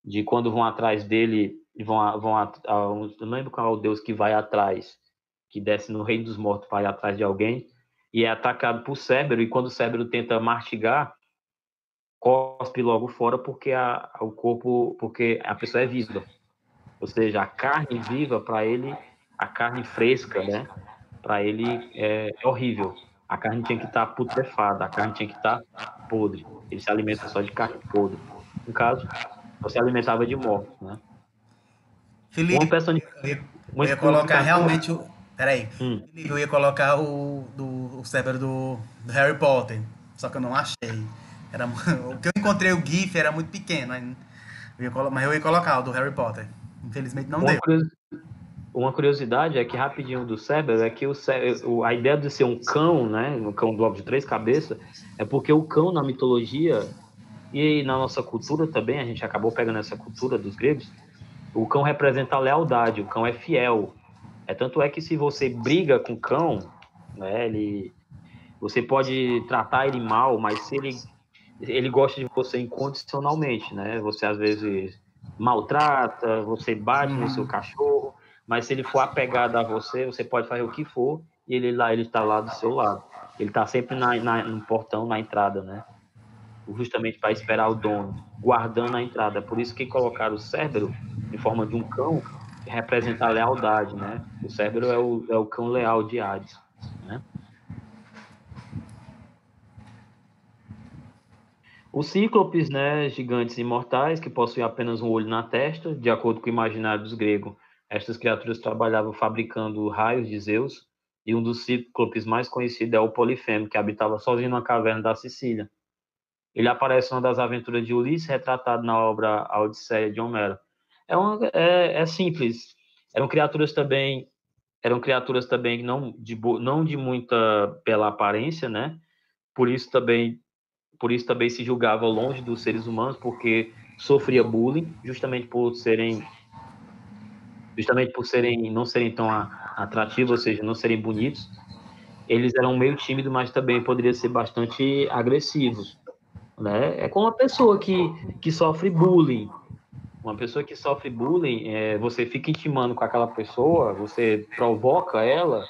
B: de quando vão atrás dele e eu não lembro qual é o deus que vai atrás, que desce no reino dos mortos para ir atrás de alguém e é atacado por Cérbero, e quando o Cérbero tenta mastigar cospe logo fora porque o corpo, porque a pessoa é viva. Ou seja, a carne viva para ele, a carne fresca, né? Para ele é horrível. A carne tinha que estar putrefada, a carne tinha que estar podre. Ele se alimenta só de carne podre. No caso, você alimentava de mortos, né? Uma
A: Felipe,
B: uma
A: eu ia colocar
B: exemplificação.
A: realmente o. Peraí.
B: Hum.
A: Felipe, eu ia colocar o Cérebro do Harry Potter. Só que eu não achei. O que eu encontrei o GIF era muito pequeno. Mas eu ia colocar o do Harry Potter. Infelizmente não
B: Uma
A: deu.
B: curiosidade, uma curiosidade é que, rapidinho, do Cerberus, é que a ideia de ser um cão, né, um cão do lobo de 3 cabeças, é porque o cão na mitologia e na nossa cultura também, a gente acabou pegando essa cultura dos gregos, o cão representa a lealdade, o cão é fiel. Tanto é que se você briga com o cão, né, você pode tratar ele mal, mas se ele gosta de você incondicionalmente, né? Você às vezes maltrata, você bate no seu cachorro, mas se ele for apegado a você, você pode fazer o que for e ele está lá do seu lado. Ele está sempre no portão, na entrada, né? Justamente para esperar o dono, guardando a entrada. Por isso que colocaram o Cérbero em forma de um cão, que representa a lealdade, né? O Cérbero é o cão leal de Hades, né? Os cíclopes, né, gigantes imortais, que possuem apenas um olho na testa, de acordo com o imaginário dos gregos, estas criaturas trabalhavam fabricando raios de Zeus, e um dos cíclopes mais conhecidos é o Polifemo, que habitava sozinho na caverna da Sicília. Ele aparece em uma das aventuras de Ulisses, retratado na obra A Odisseia de Homero. É simples. Eram criaturas também não de muita pela aparência, né? Por isso também se julgava longe dos seres humanos, porque sofria bullying, justamente por não serem tão atrativos, ou seja, não serem bonitos. Eles eram meio tímidos, mas também poderiam ser bastante agressivos, né? É como uma pessoa que sofre bullying. Uma pessoa que sofre bullying, você fica intimando com aquela pessoa, você provoca ela,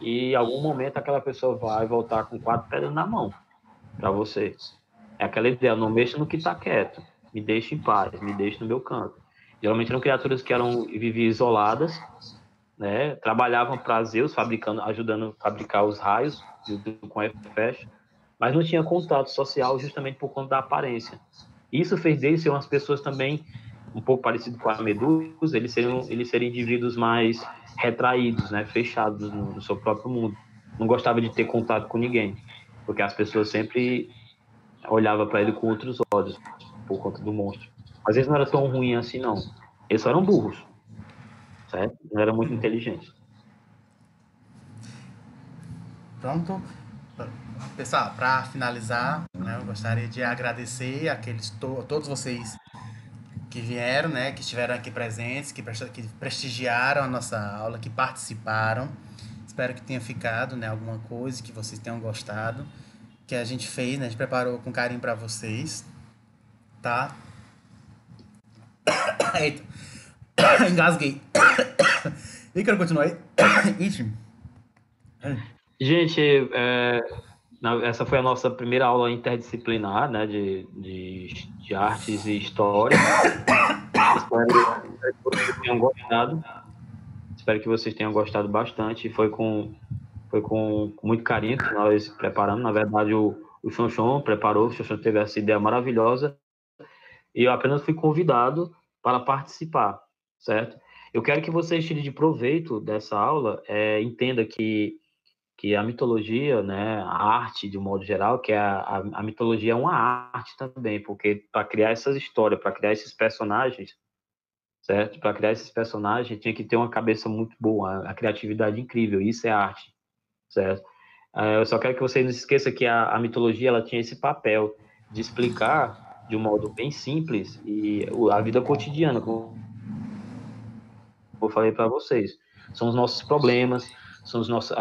B: e em algum momento aquela pessoa vai voltar com 4 pedras na mão para você. É aquela ideia, não mexa no que está quieto, me deixe em paz, me deixe no meu canto. Geralmente eram criaturas que viviam isoladas, né? Trabalhavam para Zeus, ajudando a fabricar os raios com Hefesto, mas não tinha contato social justamente por conta da aparência. Isso fez deles ser umas pessoas também um pouco parecido com a Medusa, eles serem indivíduos mais retraídos, né? Fechados no seu próprio mundo. Não gostava de ter contato com ninguém, porque as pessoas sempre olhava para ele com outros olhos por conta do monstro. Às vezes não era tão ruim assim, não. Eles só eram burros, certo? Não eram muito inteligentes.
A: Pronto. Pessoal, para finalizar, né, eu gostaria de agradecer todos vocês que vieram, né, que estiveram aqui presentes, que prestigiaram a nossa aula, que participaram. Espero que tenha ficado, né, alguma coisa que vocês tenham gostado, que a gente fez, né, a gente preparou com carinho para vocês, tá? Eita, engasguei. E quero continuar aí. Ixi.
B: Gente, essa foi a nossa primeira aula interdisciplinar, né, de artes e história. Espero que vocês tenham gostado. Espero que vocês tenham gostado bastante. Foi com muito carinho que nós preparamos. Na verdade, o Chonchon preparou, o Chonchon teve essa ideia maravilhosa. E eu apenas fui convidado para participar, certo? Eu quero que vocês tirem de proveito dessa aula, entenda que a mitologia, né, a arte de um modo geral, que a mitologia é uma arte também, porque para criar essas histórias, para criar esses personagens, certo? Para criar esses personagens tinha que ter uma cabeça muito boa, a criatividade incrível, isso é arte, certo? Eu só quero que vocês não se esqueçam que a mitologia ela tinha esse papel de explicar de um modo bem simples e a vida cotidiana, como eu falei para vocês, são os nossos problemas, são as nossas